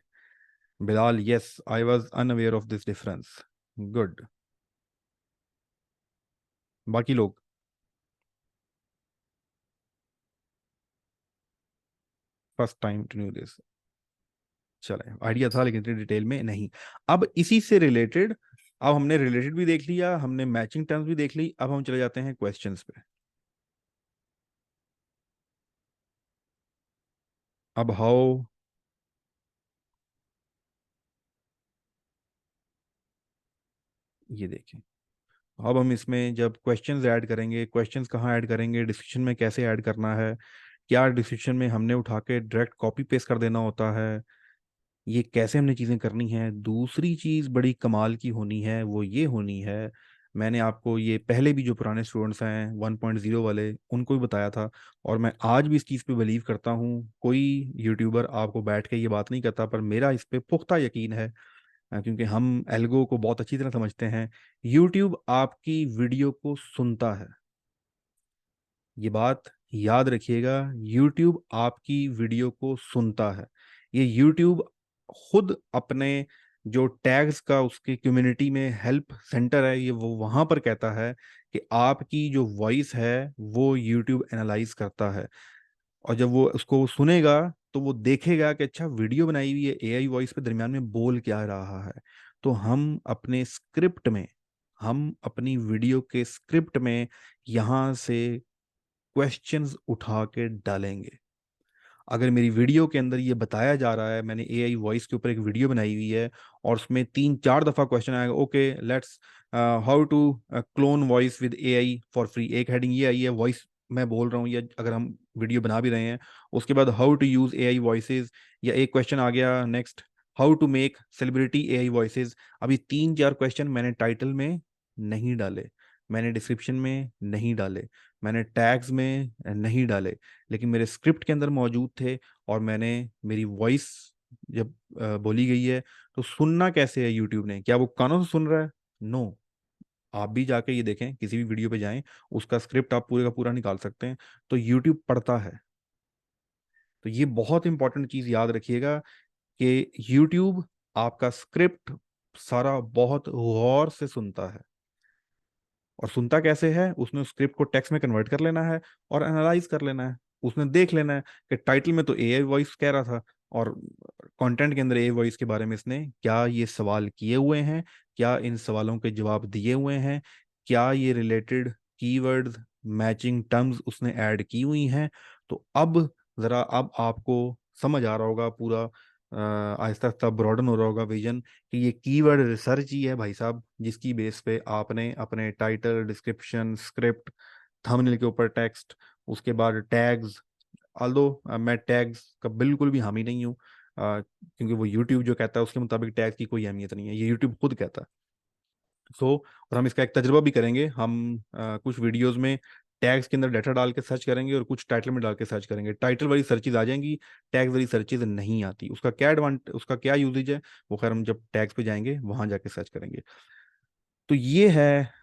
Bilal yes I was unaware of this difference. Good. बाकी लोग? First time to know this. चलें, आइडिया था लेकिन इतनी डिटेल में नहीं। अब इसी से रिलेटेड, अब हमने रिलेटेड भी देख लिया, हमने मैचिंग टर्म्स भी देख ली, अब हम चले जाते हैं क्वेश्चंस पे। अब हाउ ये देखें, अब हम इसमें जब क्वेश्चंस ऐड करेंगे, क्वेश्चंस कहाँ ऐड करेंगे, डिस्क्रिप्शन में कैसे ऐड करना है, क्या डिस्क्रिप्शन में हमने उठा के डायरेक्ट कॉपी पेस्ट कर देना होता है, ये कैसे हमने चीज़ें करनी है। दूसरी चीज़ बड़ी कमाल की होनी है, वो ये होनी है, मैंने आपको ये पहले भी जो पुराने स्टूडेंट्स हैं 1.0 वाले उनको भी बताया था, और मैं आज भी इस चीज़ पे बिलीव करता हूँ। कोई यूट्यूबर आपको बैठ के ये बात नहीं करता, पर मेरा इस पे पुख्ता यकीन है, क्योंकि हम एल्गो को बहुत अच्छी तरह समझते हैं। यूट्यूब आपकी वीडियो को सुनता है, ये बात याद रखिएगा। यूट्यूब आपकी वीडियो को सुनता है। ये यूट्यूब खुद अपने जो टैग्स का उसके कम्युनिटी में हेल्प सेंटर है, ये वो वहां पर कहता है कि आपकी जो वॉइस है वो यूट्यूब एनालाइज करता है, और जब वो उसको सुनेगा तो वो देखेगा कि अच्छा वीडियो बनाई हुई है एआई वॉइस पे, दरमियान में बोल क्या रहा है। तो हम अपने स्क्रिप्ट में, हम अपनी वीडियो के स्क्रिप्ट में यहाँ से क्वेश्चंस उठा के डालेंगे। अगर मेरी वीडियो के अंदर ये बताया जा रहा है, मैंने एआई वॉइस के ऊपर एक वीडियो बनाई हुई है और उसमें 3-4 दफा क्वेश्चन आएगा, okay let's how to clone voice with AI for free, एक हेडिंग ये आई है वॉइस मैं बोल रहा हूँ, या अगर हम वीडियो बना भी रहे हैं, उसके बाद how to use AI voices, या एक क्वेश्चन आ गया next how to make celebrity AI voices. अभी 3-4 क्वेश्चन मैंने टाइटल में नहीं डाले, मैंने डिस्क्रिप्शन में नहीं डाले, मैंने टैग्स में नहीं डाले, लेकिन मेरे स्क्रिप्ट के अंदर मौजूद थे। और मैंने मेरी वॉइस जब बोली गई है, तो सुनना कैसे है यूट्यूब ने, क्या वो कानों से सुन रहा है? नो। आप भी जाके ये देखें, किसी भी वीडियो पे जाएं, उसका स्क्रिप्ट आप पूरे का पूरा निकाल सकते हैं, तो यूट्यूब पढ़ता है। तो ये बहुत इंपॉर्टेंट चीज याद रखिएगा कि यूट्यूब आपका स्क्रिप्ट सारा बहुत गौर से सुनता है। और सुनता कैसे है? उसने उस स्क्रिप्ट को टेक्स्ट में कन्वर्ट कर लेना है और एनालाइज कर लेना है। उसने देख लेना है कि टाइटल में तो एआई वॉइस कह रहा था, और कंटेंट के अंदर एआई वॉइस के बारे में इसने क्या ये सवाल किए हुए हैं, क्या इन सवालों के जवाब दिए हुए हैं, क्या ये रिलेटेड कीवर्ड्स मैचिंग टर्म्स उसने ऐड की हुई हैं। तो अब आपको समझ आ रहा होगा पूरा, आहिस्ता आहिस्ता ब्रॉडन हो रहा होगा विजन, कि ये कीवर्ड रिसर्च ही है भाई साहब, जिसकी बेस पे आपने अपने टाइटल, डिस्क्रिप्शन, स्क्रिप्ट, थंबनेल के ऊपर टेक्स्ट, उसके बाद टैग्स। ऑल्दो मैं टैग्स का बिल्कुल भी हामी नहीं हूँ, क्योंकि वो यूट्यूब जो कहता है उसके मुताबिक टैग्स की कोई अहमियत नहीं है, ये यूट्यूब खुद कहता है। और हम इसका एक तजुर्बा भी करेंगे। हम कुछ वीडियोस में टैग्स के अंदर डाटा डाल के सर्च करेंगे और कुछ टाइटल में डाल के सर्च करेंगे, टाइटल वाली सर्चेज आ जाएंगी, टैग्स वाली सर्चेज नहीं आती। उसका क्या यूजेज है वो खैर हम जब टैग्स पे जाएंगे वहां जाके सर्च करेंगे। तो ये है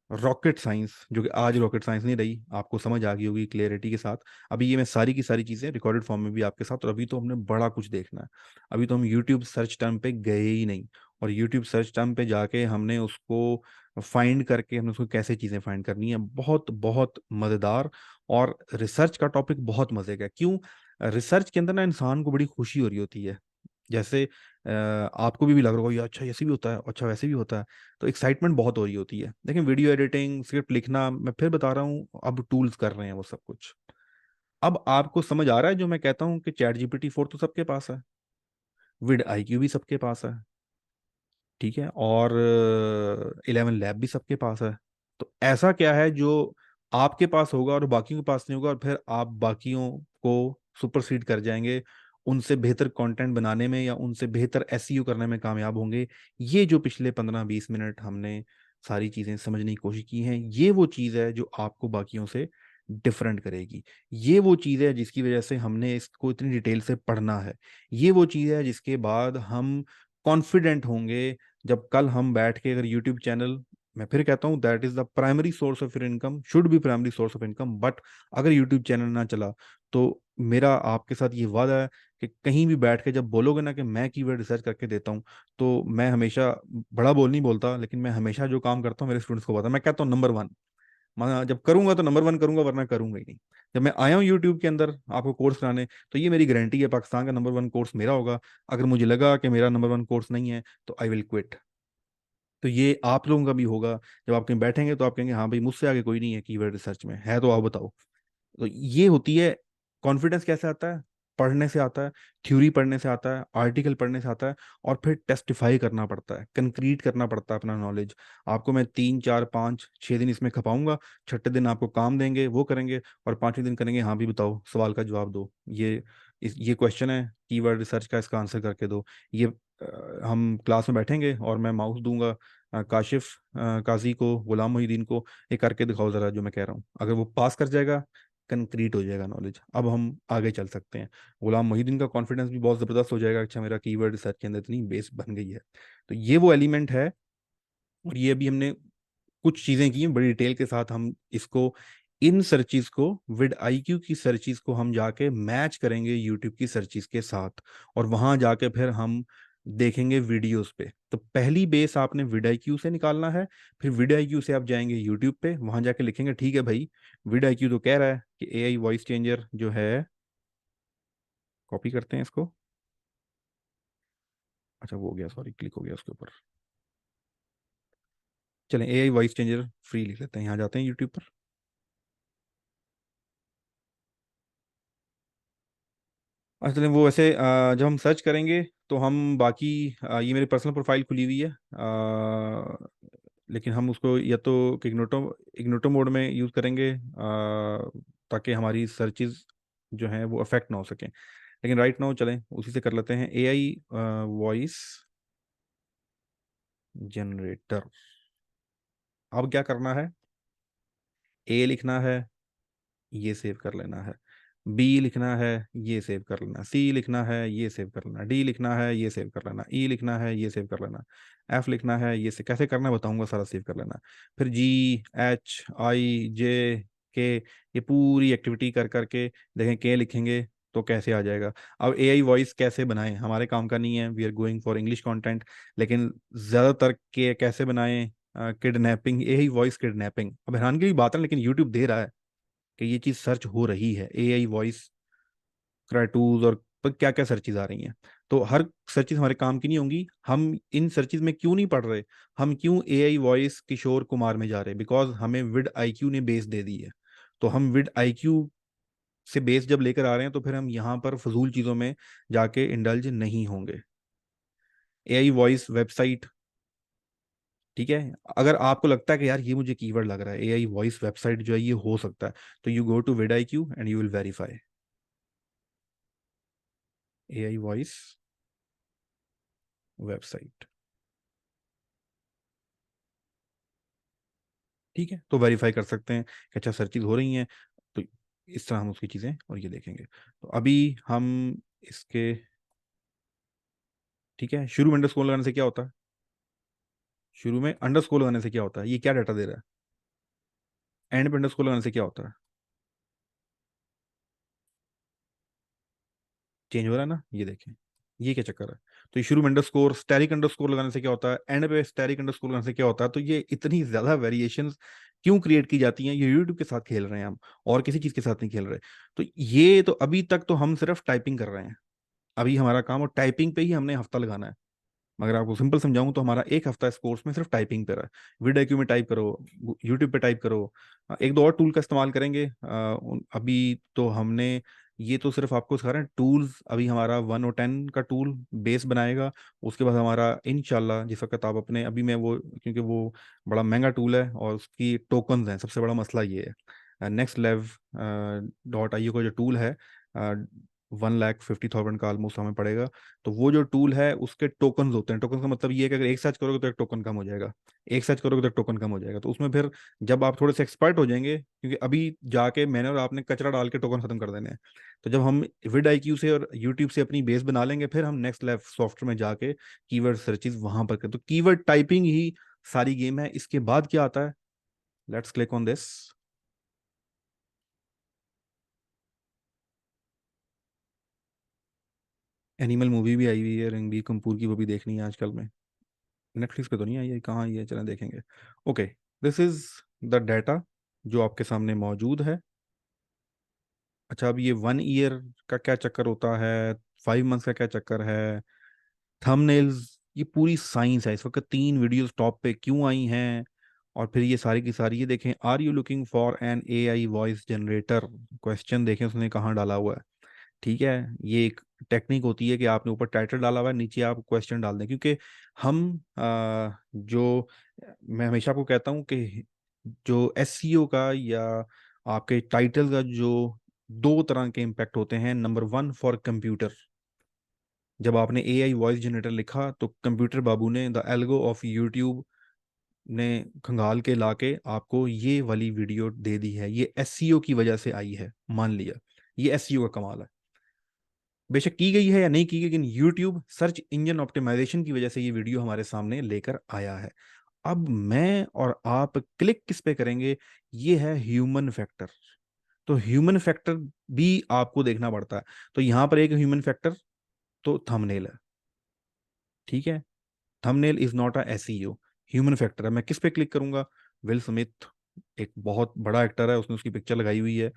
रॉकेट साइंस, जो कि आज रॉकेट साइंस नहीं रही, आपको समझ आ गई होगी क्लियरिटी के साथ। अभी ये मैं सारी की सारी चीज़ें रिकॉर्डेड फॉर्म में भी आपके साथ, और अभी तो हमने बड़ा कुछ देखना है। अभी तो हम यूट्यूब सर्च टर्म पे गए ही नहीं, और यूट्यूब सर्च टर्म पे जाके हमने उसको फाइंड करके हमने उसको कैसे चीज़ें फाइंड करनी है, बहुत बहुत मज़ेदार। और रिसर्च का टॉपिक बहुत मज़े का है। क्यों? रिसर्च के अंदर ना इंसान को बड़ी खुशी हो रही होती है। जैसे आपको भी लग रहा होगा ये अच्छा ऐसे भी होता है, अच्छा वैसे भी होता है, तो एक्साइटमेंट बहुत हो रही होती है। लेकिन वीडियो एडिटिंग, स्क्रिप्ट लिखना, मैं फिर बता रहा हूँ, अब टूल्स कर रहे हैं वो सब कुछ। अब आपको समझ आ रहा है जो मैं कहता हूँ कि चैट जीपीटी 4 तो सबके पास है, विड आईक्यू भी सबके पास है, ठीक है, और 11 लैब भी सबके पास है। तो ऐसा क्या है जो आपके पास होगा और बाकियों के पास नहीं होगा, और फिर आप बाकियों को सुपरसीड कर जाएंगे, उनसे बेहतर कंटेंट बनाने में या उनसे बेहतर एसईओ करने में कामयाब होंगे। ये जो पिछले 15-20 मिनट हमने सारी चीज़ें समझने की कोशिश की हैं, ये वो चीज़ है जो आपको बाकियों से डिफरेंट करेगी। ये वो चीज़ है जिसकी वजह से हमने इसको इतनी डिटेल से पढ़ना है। ये वो चीज़ है जिसके बाद हम कॉन्फिडेंट होंगे जब कल हम बैठ के अगर यूट्यूब चैनल, मैं फिर कहता हूँ that is the primary source of your income, should be primary source of income, but अगर यूट्यूब चैनल ना चला तो मेरा आपके साथ ये वादा है कि कहीं भी बैठ के जब बोलोगे ना कि मैं कीवर्ड रिसर्च करके देता हूँ, तो मैं हमेशा बड़ा बोल नहीं बोलता, लेकिन मैं हमेशा जो काम करता हूँ मेरे स्टूडेंट्स को पता है, मैं कहता हूँ नंबर 1। मैं जब करूंगा तो नंबर 1 करूंगा, वरना करूंगा ही नहीं। जब मैं आया हूँ यूट्यूब के अंदर आपको कोर्स कराने, तो ये मेरी गारंटी है पाकिस्तान का नंबर 1 कोर्स मेरा होगा। अगर मुझे लगा कि मेरा नंबर 1 कोर्स नहीं है तो आई विल क्विट। तो ये आप लोगों का भी होगा, जब आप कहीं बैठेंगे तो आप कहेंगे हाँ भाई मुझसे आगे कोई नहीं है कीवर्ड रिसर्च में, है तो आप बताओ। तो ये होती है कॉन्फिडेंस। कैसे आता है? पढ़ने से आता है, थ्योरी पढ़ने से आता है, आर्टिकल पढ़ने से आता है, और फिर टेस्टिफाई करना पड़ता है, कंक्रीट करना पड़ता है अपना नॉलेज। आपको मैं 3-4-5-6 दिन इसमें खपाऊंगा, छठे दिन आपको काम देंगे, वो करेंगे, और पांचवें दिन करेंगे हाँ भी बताओ, सवाल का जवाब दो, ये क्वेश्चन है कीवर्ड रिसर्च का, इसका आंसर करके दो। ये हम क्लास में बैठेंगे और मैं माउस दूंगा काशिफ काजी को, गुलाम मोहिदीन को, ये करके दिखाओ जरा जो मैं कह रहा हूँ। अगर वो पास कर जाएगा, कंक्रीट हो जाएगा नॉलेज, अब हम आगे चल सकते हैं। गुलाम मोहिदीन का कॉन्फिडेंस भी बहुत ज़बरदस्त हो जाएगा, अच्छा मेरा कीवर्ड रिसर्च के अंदर इतनी बेस बन गई है। तो ये वो एलिमेंट है। और ये अभी हमने कुछ चीज़ें की हैं बड़ी डिटेल के साथ। हम इसको, इन सर्चेज को, विद आईक्यू की सर्चेज को हम जाके मैच करेंगे यूट्यूब की सर्चेज के साथ, और वहां जाके फिर हम देखेंगे वीडियोस पे। तो पहली बेस आपने विड आईक्यू से निकालना है, फिर विड आईक्यू से आप जाएंगे यूट्यूब पे, वहां जाके लिखेंगे ठीक है भाई, विड आईक्यू तो कह रहा है कि एआई वॉइस चेंजर जो है कॉपी करते हैं इसको। अच्छा वो हो गया, सॉरी, क्लिक हो गया उसके ऊपर। चलें, एआई वॉइस चेंजर फ्री लिख लेते हैं, यहाँ जाते हैं यूट्यूब पर। अच्छा चलें, वो वैसे जब हम सर्च करेंगे तो हम बाकी ये मेरी पर्सनल प्रोफाइल खुली हुई है, लेकिन हम उसको या तो इग्नोटो इग्नोटो मोड में यूज़ करेंगे ताकि हमारी सर्चेज जो हैं वो अफेक्ट ना हो सकें। लेकिन राइट नाउ चलें उसी से कर लेते हैं, एआई वॉइस जनरेटर। अब क्या करना है, ए लिखना है, ये सेव कर लेना है, बी लिखना है, ये सेव कर लेना, सी लिखना है, ये सेव कर लेना, डी लिखना है, ये सेव कर लेना, ई लिखना है, ये सेव कर लेना, एफ लिखना है, ये से कैसे करना है बताऊंगा, सारा सेव कर लेना। फिर जी, एच, आई, जे, के, ये पूरी एक्टिविटी कर करके देखें, के लिखेंगे तो कैसे आ जाएगा। अब एआई वॉइस कैसे बनाएं, हमारे काम का नहीं है, we are going for English content, लेकिन ज़्यादातर के कैसे बनाएं, किडनैपिंग, एआई वॉइस किडनैपिंग। अब हैरानगी की बात है, लेकिन यूट्यूब दे रहा है कि ये चीज सर्च हो रही है, एआई वॉइस क्राटूज और क्या क्या सर्चेज आ रही हैं। तो हर सर्चेज हमारे काम की नहीं होंगी। हम इन सर्चेज में क्यों नहीं पढ़ रहे, हम क्यों एआई वॉइस किशोर कुमार में जा रहे हैं, बिकॉज हमें विड आईक्यू ने बेस दे दी है। तो हम विड आईक्यू से बेस जब लेकर आ रहे हैं तो फिर हम यहाँ पर फजूल चीजों में जाके इंडल्ज नहीं होंगे। एआई वॉइस वेबसाइट, ठीक है, अगर आपको लगता है कि यार ये मुझे कीवर्ड लग रहा है, एआई वॉइस वेबसाइट जो है ये हो सकता है, तो you go to vidIQ and you will verify AI voice website. ठीक है, तो वेरीफाई कर सकते हैं कि अच्छा सर्चेज हो रही हैं, तो इस तरह हम उसकी चीज़ें और ये देखेंगे। तो अभी हम इसके, ठीक है, शुरू में अंडरस्कोर लगाने से क्या होता है, शुरू में अंडरस्कोर लगाने से क्या होता है, ये क्या डाटा दे रहा है, एंड पे अंडरस्कोर लगाने से क्या होता है, चेंज हो रहा है ना, ये देखें, ये क्या चक्कर है। तो ये शुरू में अंडरस्कोर, स्टैटिक अंडरस्कोर लगाने से क्या होता है, एंड पे स्टैटिक अंडरस्कोर लगाने से क्या होता है। तो ये इतनी ज्यादा वेरिएशंस क्यों क्रिएट की जाती हैं, ये यूट्यूब के साथ खेल रहे हैं हम, और किसी चीज के साथ नहीं खेल रहे। तो ये तो अभी तक तो हम सिर्फ टाइपिंग कर रहे हैं, अभी हमारा काम और टाइपिंग पे ही हमने हफ्ता लगाना है। मगर आपको सिंपल समझाऊं तो हमारा एक हफ्ता इस कोर्स में सिर्फ टाइपिंग पे रहा है। विड आईक्यू में टाइप करो, यूट्यूब पे टाइप करो, एक दो और टूल का इस्तेमाल करेंगे। अभी तो हमने ये तो सिर्फ आपको सिखा रहे हैं टूल्स। अभी हमारा 1 और 10 का टूल बेस बनाएगा, उसके बाद हमारा इंशाल्लाह जिस वक्त आप अपने, अभी मैं वो, क्योंकि वो बड़ा महंगा टूल है और उसकी टोकन्स हैं, सबसे बड़ा मसला ये है। नेक्स्ट लेव .io का जो टूल है, 1,50,000 का ऑलमोस्ट हमें पड़ेगा। तो वो जो टूल है उसके टोकन्स होते हैं, टोकन का मतलब ये है कि अगर एक सर्च करोगे तो एक टोकन कम हो जाएगा, एक सर्च करोगे तो एक टोकन कम हो जाएगा। तो उसमें फिर जब आप थोड़े से एक्सपर्ट हो जाएंगे, क्योंकि अभी जाके मैंने और आपने कचरा डाल के टोकन खत्म कर देने हैं, तो जब हम विड आईक्यू से और यूट्यूब से अपनी बेस बना लेंगे, फिर हम नेक्स्ट लेवल सॉफ्टवेयर में जाके कीवर्ड सर्चेज वहां पर करें। तो कीवर्ड टाइपिंग ही सारी गेम है। इसके बाद क्या आता है, let's click on this. Animal movie भी आई हुई है रणबीर कपूर की, वो भी देखनी है आजकल में। नेटफ्लिक्स पे तो नहीं आई है, कहाँ आई है, चलें देखेंगे। Okay, this is the data जो आपके सामने मौजूद है। अच्छा, अब ये 1 ईयर का क्या चक्कर होता है, 5 मंथ्स का क्या चक्कर है, थंबनेल्स, ये पूरी साइंस है। इस वक्त 3 वीडियोस टॉप पे क्यों आई हैं, और फिर ये सारी की सारी, ये देखें, are you looking for an AI voice generator, question देखें उसने कहाँ डाला हुआ है। ठीक है, ये एक टेक्निक होती है कि आपने ऊपर टाइटल डाला हुआ है, नीचे आप क्वेश्चन डाल दें, क्योंकि हम जो, मैं हमेशा आपको कहता हूँ कि जो एसईओ का या आपके टाइटल का जो 2 तरह के इम्पैक्ट होते हैं। नंबर 1 फॉर कंप्यूटर, जब आपने एआई वॉइस जनरेटर लिखा तो कंप्यूटर बाबू ने, द एल्गो ऑफ यूट्यूब ने खंगाल के लाके आपको ये वाली वीडियो दे दी है। ये एसईओ की वजह से आई है, मान लिया, ये एसईओ का कमाल है। बेशक की गई है या नहीं की गई, लेकिन यूट्यूब सर्च इंजन ऑप्टिमाइजेशन की वजह से ये वीडियो हमारे सामने लेकर आया है। अब मैं और आप क्लिक किस पे करेंगे, ये है ह्यूमन फैक्टर। तो ह्यूमन फैक्टर भी आपको देखना पड़ता है। तो यहां पर एक ह्यूमन फैक्टर तो थंबनेल है, ठीक है, thumbnail is not a SEO, human factor है। मैं किस पे क्लिक करूंगा, विल स्मिथ एक बहुत बड़ा एक्टर है, उसने उसकी पिक्चर लगाई हुई है,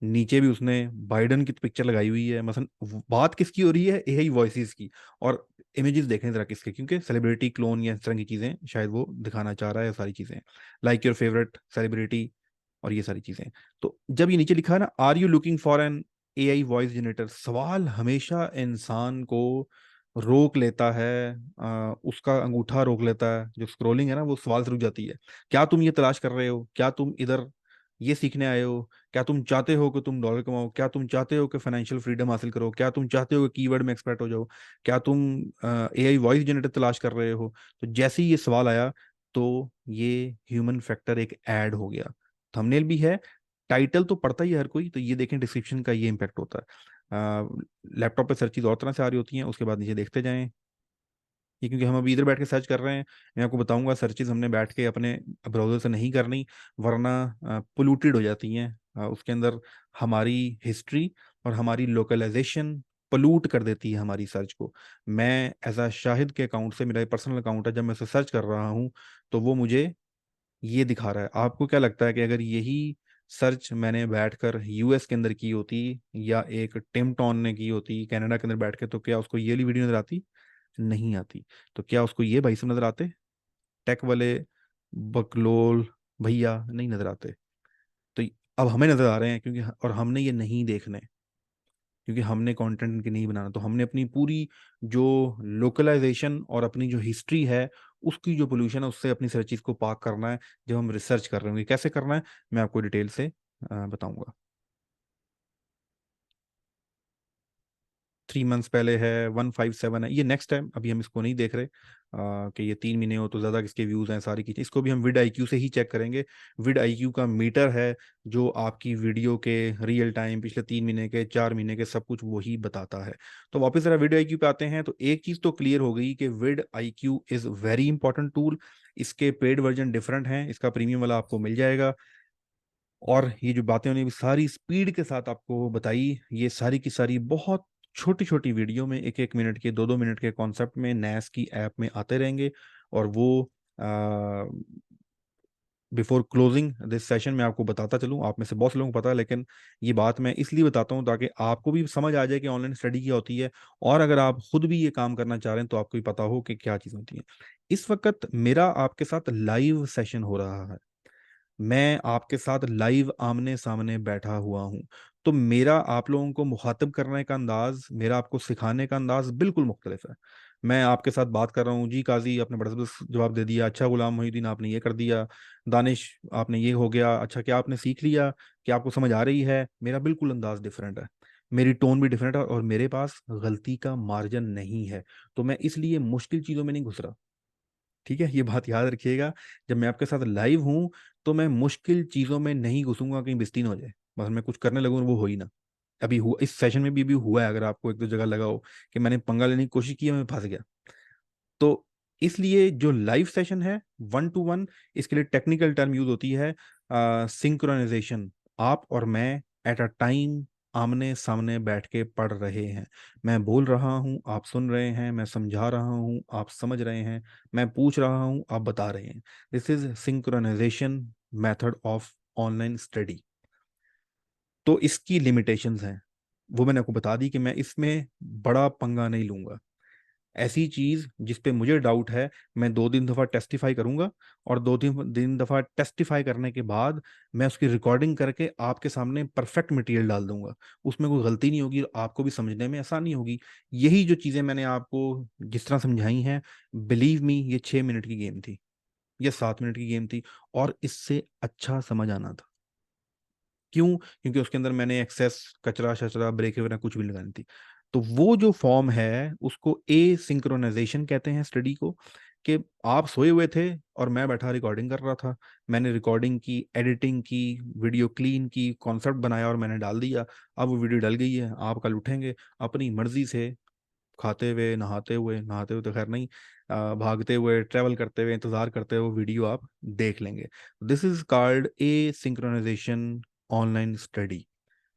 नीचे भी उसने बाइडन की पिक्चर लगाई हुई है। मसलन बात किसकी हो रही है, एआई वॉइसेस की, और इमेजेस देखें जरा किसके, क्योंकि सेलिब्रिटी क्लोन या इस तरह की चीजें शायद वो दिखाना चाह रहा है, सारी चीजें लाइक योर फेवरेट सेलिब्रिटी और ये सारी चीजें। तो जब ये नीचे लिखा है ना, are you looking for an AI voice generator, सवाल हमेशा इंसान को रोक लेता है, उसका अंगूठा रोक लेता है, जो स्क्रोलिंग है ना वो सवाल से रुक जाती है। क्या तुम ये तलाश कर रहे हो? क्या तुम इधर ये सीखने आए हो? क्या तुम चाहते हो कि तुम डॉलर कमाओ? क्या तुम चाहते हो कि फाइनेंशियल फ्रीडम हासिल करो? क्या तुम चाहते हो कि कीवर्ड में एक्सपर्ट हो जाओ? क्या तुम एआई वॉइस जनरेटर तलाश कर रहे हो? तो जैसे ही ये सवाल आया तो ये ह्यूमन फैक्टर एक ऐड हो गया। थंबनेल भी है, टाइटल तो पढ़ता ही है हर कोई, तो ये देखें डिस्क्रिप्शन का ये इम्पैक्ट होता है। लैपटॉप पे सर्च चीज़ और तरह से आ रही होती हैं, उसके बाद नीचे देखते जाएं। ये क्योंकि हम अभी इधर बैठ के सर्च कर रहे हैं, मैं आपको बताऊंगा सर्चेज हमने बैठ के अपने ब्राउजर से नहीं करनी, वरना पोल्यूटेड हो जाती हैं। उसके अंदर हमारी हिस्ट्री और हमारी लोकलाइजेशन पोल्यूट कर देती है हमारी सर्च को। मैं एज अ शाहिद के अकाउंट से, मेरा पर्सनल अकाउंट है, जब मैं उसे सर्च कर रहा हूँ तो वो मुझे ये दिखा रहा है। आपको क्या लगता है कि अगर यही सर्च मैंने बैठकर यूएस के अंदर की होती या एक टिम टॉन ने की होती कनाडा के अंदर बैठ के, तो क्या उसको ये वाली वीडियो नजर आती? नहीं आती। तो क्या उसको ये भाई सब नजर आते? टेक वाले बकलोल भैया नहीं नजर आते। तो अब हमें नजर आ रहे हैं, क्योंकि और हमने ये नहीं देखने, क्योंकि हमने कंटेंट इनके नहीं बनाना। तो हमने अपनी पूरी जो लोकलाइजेशन और अपनी जो हिस्ट्री है, उसकी जो पोल्यूशन है, उससे अपनी सर्चिज को पाक करना है। जब हम रिसर्च कर रहे होंगे कैसे करना है, मैं आपको डिटेल से बताऊंगा। 3 मंथ्स पहले है, 157 है, ये नेक्स्ट टाइम, अभी हम इसको नहीं देख रहे कि ये 3 महीने हो तो ज़्यादा किसके व्यूज़ हैं, सारी चीज़ें इसको भी हम विड आईक्यू से ही चेक करेंगे। विड आईक्यू का मीटर है जो आपकी वीडियो के रियल टाइम पिछले 3 महीने के, 4 महीने के, सब कुछ वही बताता है। तो वापस ज़रा विड आईक्यू पे आते हैं। तो एक चीज़ तो क्लियर हो गई कि vidIQ is very important tool. इसके पेड वर्जन डिफरेंट हैं, इसका प्रीमियम वाला आपको मिल जाएगा। और ये जो बातें उन्हें सारी स्पीड के साथ आपको बताई, ये सारी की सारी बहुत छोटी छोटी वीडियो में, 1 1 मिनट के, 2 2 मिनट के कॉन्सेप्ट में नैस की ऐप में आते रहेंगे। और वो बिफोर क्लोजिंग दिस सेशन मैं आपको बताता चलूँ, आप में से बहुत से लोगों को पता है, लेकिन ये बात मैं इसलिए बताता हूँ ताकि आपको भी समझ आ जाए कि ऑनलाइन स्टडी क्या होती है, और अगर आप खुद भी ये काम करना चाह रहे हैं तो आपको भी पता हो कि क्या चीज़ होती है। इस वक्त मेरा आपके साथ लाइव सेशन हो रहा है, मैं आपके साथ लाइव आमने सामने बैठा हुआ हूं। तो मेरा आप लोगों को मुखातिब करने का अंदाज, मेरा आपको सिखाने का अंदाज बिल्कुल मुख्तलिफ है। मैं आपके साथ बात कर रहा हूँ, जी काजी आपने बड़ा जबरदस्त जवाब दे दिया, अच्छा गुलाम मोहिउद्दीन आपने ये कर दिया, दानिश आपने ये हो गया, अच्छा क्या आपने सीख लिया, क्या आपको समझ आ रही है? मेरा बिल्कुल अंदाज डिफरेंट है, मेरी टोन भी डिफरेंट है, और मेरे पास गलती का मार्जिन नहीं है। तो मैं इसलिए मुश्किल चीज़ों में नहीं घुस रहा, ठीक है? ये बात याद रखिएगा। जब मैं आपके साथ लाइव हूं तो मैं मुश्किल चीजों में नहीं घुसूंगा, कहीं बेइज्जती ना हो जाए, बस मैं कुछ करने लगूँ वो हो ही ना। अभी हुआ, इस सेशन में भी हुआ है, अगर आपको एक दो जगह लगा हो कि मैंने पंगा लेने की कोशिश की, मैं फंस गया। तो इसलिए जो लाइव सेशन है 1 to 1, इसके लिए टेक्निकल टर्म यूज होती है सिंक्रोनाइजेशन। आप और मैं एट अ टाइम आमने सामने बैठ के पढ़ रहे हैं, मैं बोल रहा हूं, आप सुन रहे हैं, मैं समझा रहा हूं, आप समझ रहे हैं, मैं पूछ रहा हूं, आप बता रहे हैं। This is synchronisation method of online study. तो इसकी लिमिटेशंस हैं, वो मैंने आपको बता दी कि मैं इसमें बड़ा पंगा नहीं लूंगा। ऐसी चीज जिस पे मुझे डाउट है, मैं 2 3 दफा टेस्टिफाई करूंगा, और 2 3 दफा टेस्टिफाई करने के बाद मैं उसकी रिकॉर्डिंग करके आपके सामने परफेक्ट मटेरियल डाल दूंगा। उसमें कोई गलती नहीं होगी, आपको भी समझने में आसानी होगी। यही जो चीजें मैंने आपको जिस तरह समझाई हैं, बिलीव मी, ये 6 मिनट की गेम थी, ये 7 मिनट की गेम थी, और इससे अच्छा समझ आना था। क्यों? क्योंकि उसके अंदर मैंने एक्सेस, कचरा शचरा, ब्रेक वगैरह कुछ भी नहीं लगानी थी। तो वो जो फॉर्म है उसको ए सिंक्रोनाइजेशन कहते हैं स्टडी को, कि आप सोए हुए थे और मैं बैठा रिकॉर्डिंग कर रहा था, मैंने रिकॉर्डिंग की, एडिटिंग की, वीडियो क्लीन की, कॉन्सेप्ट बनाया और मैंने डाल दिया। अब वो वीडियो डल गई है, आप कल उठेंगे अपनी मर्जी से, खाते हुए, नहाते हुए तो खैर नहीं, भागते हुए, ट्रेवल करते हुए, इंतजार करते हुए वीडियो आप देख लेंगे। This is called a synchronisation online study.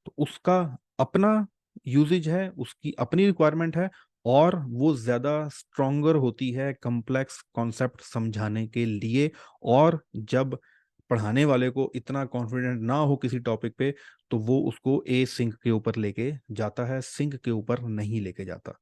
तो उसका अपना यूजेज है, उसकी अपनी रिक्वायरमेंट है, और वो ज्यादा स्ट्रोंगर होती है कॉम्प्लेक्स कॉन्सेप्ट समझाने के लिए। और जब पढ़ाने वाले को इतना कॉन्फिडेंट ना हो किसी टॉपिक पे, तो वो उसको ए सिंक के ऊपर लेके जाता है, सिंक के ऊपर नहीं लेके जाता।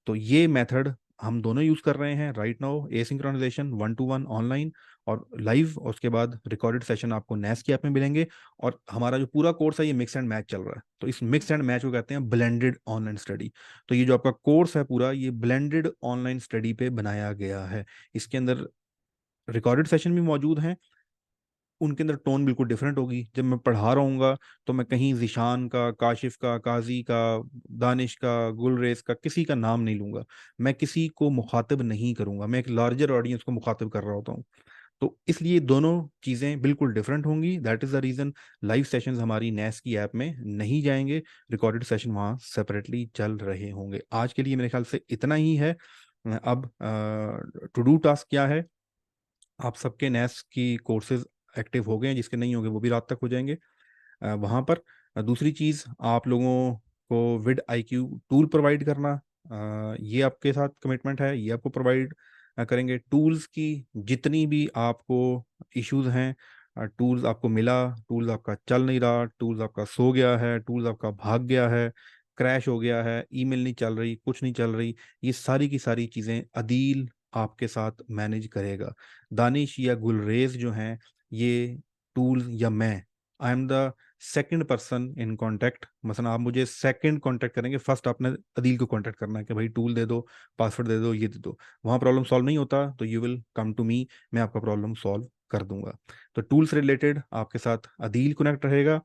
तो ये मेथड हम दोनों यूज कर रहे हैं राइट नाउ, एसिंक्रोनाइजेशन 1-to-1 ऑनलाइन और लाइव, और उसके बाद रिकॉर्डेड सेशन आपको नेस की ऐप में मिलेंगे। और हमारा जो पूरा कोर्स है ये मिक्स एंड मैच चल रहा है, तो इस मिक्स एंड मैच को कहते हैं ब्लेंडेड ऑनलाइन स्टडी। तो ये जो आपका कोर्स है पूरा, ये ब्लेंडेड ऑनलाइन स्टडी पे बनाया गया है। इसके अंदर रिकॉर्डेड सेशन भी मौजूद हैं, उनके अंदर टोन बिल्कुल डिफरेंट होगी। जब मैं पढ़ा रहा हूँ तो मैं कहीं जिशान का, काशिफ का, काजी का, दानिश का, गुलरेज का, किसी का नाम नहीं लूंगा। मैं किसी को मुखातिब नहीं करूंगा, मैं एक लार्जर ऑडियंस को मुखातिब कर रहा होता हूँ। तो इसलिए दोनों चीज़ें बिल्कुल डिफरेंट होंगी। That is the reason live sessions हमारी नेस की ऐप में नहीं जाएंगे, रिकॉर्डेड सेशन वहाँ सेपरेटली चल रहे होंगे। आज के लिए मेरे ख्याल से इतना ही है। अब टू डू टास्क क्या है, आप सबके नेस की कोर्सेज एक्टिव हो गए हैं, जिसके नहीं होंगे वो भी रात तक हो जाएंगे वहाँ पर। दूसरी चीज़, आप लोगों को विड IQ टूल प्रोवाइड करना, ये आपके साथ कमिटमेंट है, ये आपको प्रोवाइड करेंगे। टूल्स की जितनी भी आपको इश्यूज हैं, टूल्स आपको मिला, टूल्स आपका चल नहीं रहा, टूल्स आपका सो गया है, टूल्स आपका भाग गया है, क्रैश हो गया है, ईमेल नहीं चल रही, कुछ नहीं चल रही, ये सारी की सारी चीज़ें अदील आपके साथ मैनेज करेगा। दानिश या गुलरेज जो हैं, ये टूल्स, या मैं, I am the second person in contact. मसलन आप मुझे सेकंड कांटेक्ट करेंगे, फर्स्ट आपने अदील को कांटेक्ट करना है कि भाई टूल दे दो, पासवर्ड दे दो, ये दे दो। वहाँ प्रॉब्लम सॉल्व नहीं होता तो you will come to me, मैं आपका प्रॉब्लम सॉल्व कर दूंगा। तो टूल्स रिलेटेड आपके साथ अदील कनेक्ट रहेगा।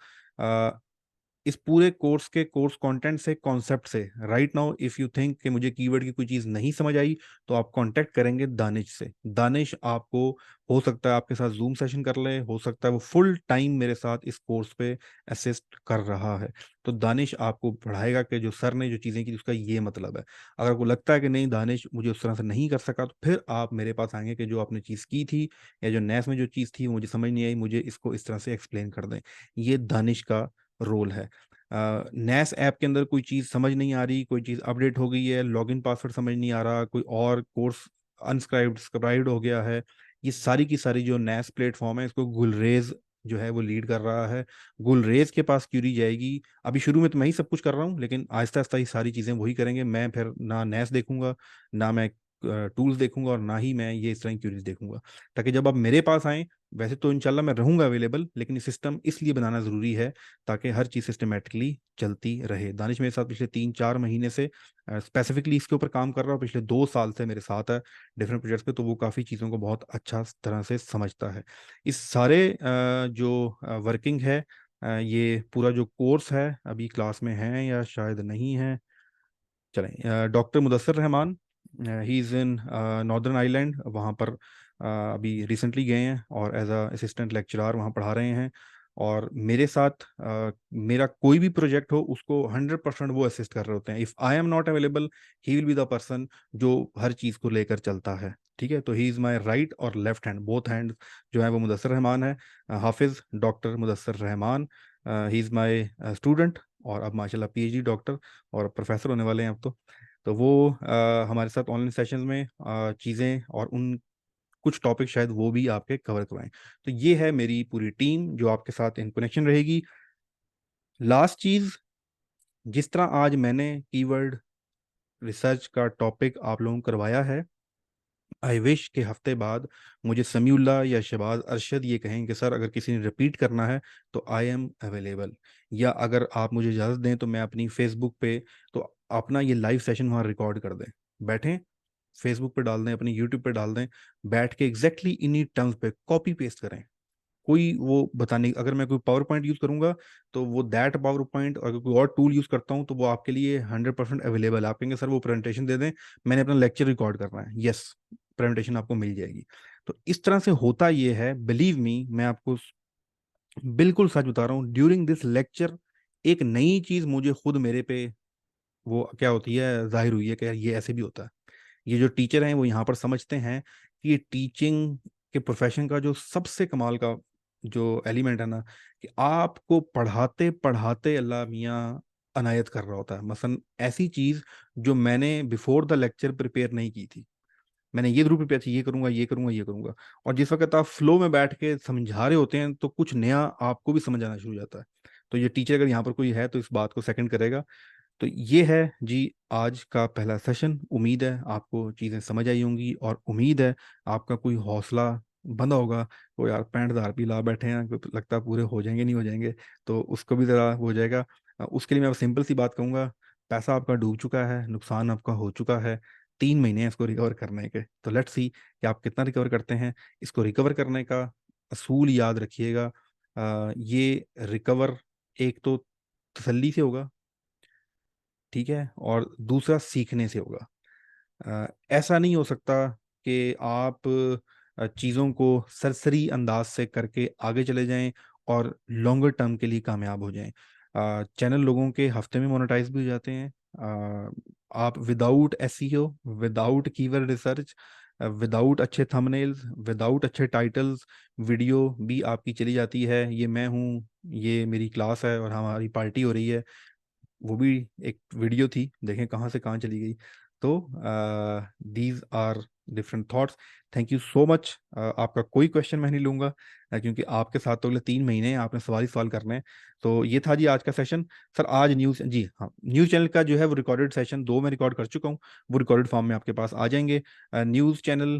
इस पूरे कोर्स के कोर्स कंटेंट से, कॉन्सेप्ट से, right now if you think कि मुझे कीवर्ड की कोई चीज़ नहीं समझ आई, तो आप कांटेक्ट करेंगे दानिश से। दानिश आपको, हो सकता है आपके साथ जूम सेशन कर ले, हो सकता है वो फुल टाइम मेरे साथ इस कोर्स पे असिस्ट कर रहा है। तो दानिश आपको पढ़ाएगा कि जो सर ने जो चीज़ें की उसका ये मतलब है। अगर आपको लगता है कि नहीं दानिश मुझे उस तरह से नहीं कर सका, तो फिर आप मेरे पास आएंगे कि जो आपने चीज़ की थी या जो नेस में जो चीज़ थी वो मुझे समझ नहीं आई, मुझे इसको इस तरह से एक्सप्लेन कर दें। ये दानिश का रोल है। नैस ऐप के अंदर कोई चीज़ समझ नहीं आ रही, कोई चीज़ अपडेट हो गई है, लॉगिन पासवर्ड समझ नहीं आ रहा, कोई और कोर्स अनस्क्राइब्ड हो गया है, ये सारी की सारी जो नैस प्लेटफॉर्म है, इसको गुलरेज जो है वो लीड कर रहा है। गुलरेज के पास क्यूरी जाएगी। अभी शुरू में तो मैं ही सब कुछ कर रहा हूँ, लेकिन आहिस्ता आहिस्ता ही सारी चीज़ें वही करेंगे। मैं फिर ना नैस देखूंगा, ना मैं टूल्स देखूंगा, और ना ही मैं ये इस तरह की क्यूरीज देखूंगा, ताकि जब आप मेरे पास आएँ, वैसे तो इंशाल्लाह मैं रहूंगा अवेलेबल, लेकिन ये सिस्टम इसलिए बनाना ज़रूरी है ताकि हर चीज़ सिस्टमेटिकली चलती रहे। दानिश मेरे साथ पिछले 3-4 महीने से स्पेसिफिकली इसके ऊपर काम कर रहा है, पिछले 2 साल से मेरे साथ है डिफरेंट प्रोजेक्ट्स पे, तो वो काफ़ी चीज़ों को बहुत अच्छा तरह से समझता है। इस सारे जो वर्किंग है, ये पूरा जो कोर्स है, अभी क्लास में है या शायद नहीं है, चलें, doctor Mudassar Rahman, he is in northern island, वहाँ पर अभी रिसेंटली गए हैं और एज अ असिस्टेंट लेक्चरर वहाँ पढ़ा रहे हैं। और मेरे साथ मेरा कोई भी प्रोजेक्ट हो उसको 100% वो असिस्ट कर रहे होते हैं। If I am not available, he will be the person जो हर चीज़ को लेकर चलता है। ठीक है, तो ही इज़ माई राइट और लेफ्ट हैंड, बोथ हैंड जो है वो मुदस्सर रहमान है। हाफिज़ doctor Mudassar Rahman, he is my student, और अब माशाल्लाह PhD डॉक्टर और प्रोफेसर होने वाले हैं अब तो वो हमारे साथ ऑनलाइन सेशंस में चीज़ें और उन कुछ टॉपिक शायद वो भी आपके कवर करवाएं। तो ये है मेरी पूरी टीम जो आपके साथ इन कनेक्शन रहेगी। लास्ट चीज़, जिस तरह आज मैंने कीवर्ड रिसर्च का टॉपिक आप लोगों को करवाया है, आई विश के हफ्ते बाद मुझे समीउल्लाह या शहबाज अरशद ये कहें कि सर अगर किसी ने रिपीट करना है तो आई एम अवेलेबल, या अगर आप मुझे इजाज़त दें तो मैं अपनी फेसबुक पे तो अपना ये लाइव सेशन वहाँ रिकॉर्ड कर दें, बैठें फेसबुक पे डाल दें, अपनी यूट्यूब पे डाल दें, बैठ के एग्जैक्टली इन्हीं टर्म्स पे कॉपी पेस्ट करें। कोई वो बताने, अगर मैं कोई पावर पॉइंट यूज़ करूंगा तो वो दैट पावर पॉइंट, अगर कोई और टूल यूज़ करता हूँ तो वो आपके लिए 100% अवेलेबल है। आप कहेंगे सर वो प्रेजेंटेशन दे दें, मैंने अपना लेक्चर रिकॉर्ड करना है, यस, प्रेजेंटेशन आपको मिल जाएगी। तो इस तरह से होता ये है, बिलीव मी, मैं आपको बिल्कुल सच बता रहा हूँ, ड्यूरिंग दिस लेक्चर एक नई चीज़ मुझे खुद मेरे पे वो क्या होती है जाहिर हुई है कि यार ये ऐसे भी होता है। ये जो टीचर हैं वो यहाँ पर समझते हैं कि ये टीचिंग के प्रोफेशन का जो सबसे कमाल का जो एलिमेंट है ना, कि आपको पढ़ाते पढ़ाते अल्लाह मियाँ अनायत कर रहा होता है। मसलन ऐसी चीज़ जो मैंने बिफोर द लेक्चर प्रिपेयर नहीं की थी, मैंने ये ग्रुप पे ये करूंगा, ये करूंगा, ये करूंगा। और जिस वक्त आप फ्लो में बैठ के समझा रहे होते हैं तो कुछ नया आपको भी समझ आना शुरू हो जाता है। तो ये टीचर अगर यहाँ पर कोई है तो इस बात को सेकंड करेगा। तो ये है जी आज का पहला सेशन। उम्मीद है आपको चीज़ें समझ आई होंगी और उम्मीद है आपका कोई हौसला बंधा होगा। वो यार 65,000 भी ला बैठे हैं, लगता है पूरे हो जाएंगे नहीं हो जाएंगे, तो उसको भी ज़रा हो जाएगा। उसके लिए मैं सिंपल सी बात कहूँगा, पैसा आपका डूब चुका है, नुकसान आपका हो चुका है, 3 महीने हैं इसको रिकवर करने के। तो लेट्स सी कि आप कितना रिकवर करते हैं। इसको रिकवर करने का असूल याद रखिएगा। ये रिकवर एक तो तसल्ली से होगा, ठीक है, और दूसरा सीखने से होगा। ऐसा नहीं हो सकता कि आप चीज़ों को सरसरी अंदाज से करके आगे चले जाएं और लॉन्गर टर्म के लिए कामयाब हो जाएं। चैनल लोगों के हफ्ते में मोनेटाइज भी हो जाते हैं। आप without SEO, without keyword research, without अच्छे थंबनेल्स, विदाउट अच्छे टाइटल्स, वीडियो भी आपकी चली जाती है। ये मैं हूँ, ये मेरी क्लास है और हमारी पार्टी हो रही है, वो भी एक वीडियो थी, देखें कहाँ से कहाँ चली गई। तो these are different thoughts. Thank you so much. आपका कोई क्वेश्चन मैं नहीं लूंगा, क्योंकि आपके साथ तो अगले 3 महीने हैं, आपने सवाल ही सवाल करने हैं। तो ये था जी आज का सेशन। सर आज न्यूज़, जी हाँ, न्यूज़ चैनल का जो है वो रिकॉर्डेड सेशन 2 में रिकॉर्ड कर चुका हूँ, वो रिकॉर्डेड फॉर्म में आपके पास आ जाएंगे। न्यूज़ चैनल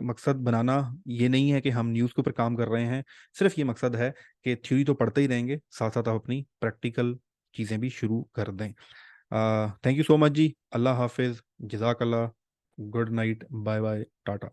मकसद बनाना ये नहीं है कि हम न्यूज़ के ऊपर काम कर रहे हैं, सिर्फ ये मकसद है कि थ्योरी तो पढ़ते ही रहेंगे, साथ साथ आप अपनी प्रैक्टिकल चीज़ें भी शुरू कर दें। थैंक यू सो मच जी। अल्लाह हाफिज़, जज़ाकल्लाह, good night, bye bye, Tata.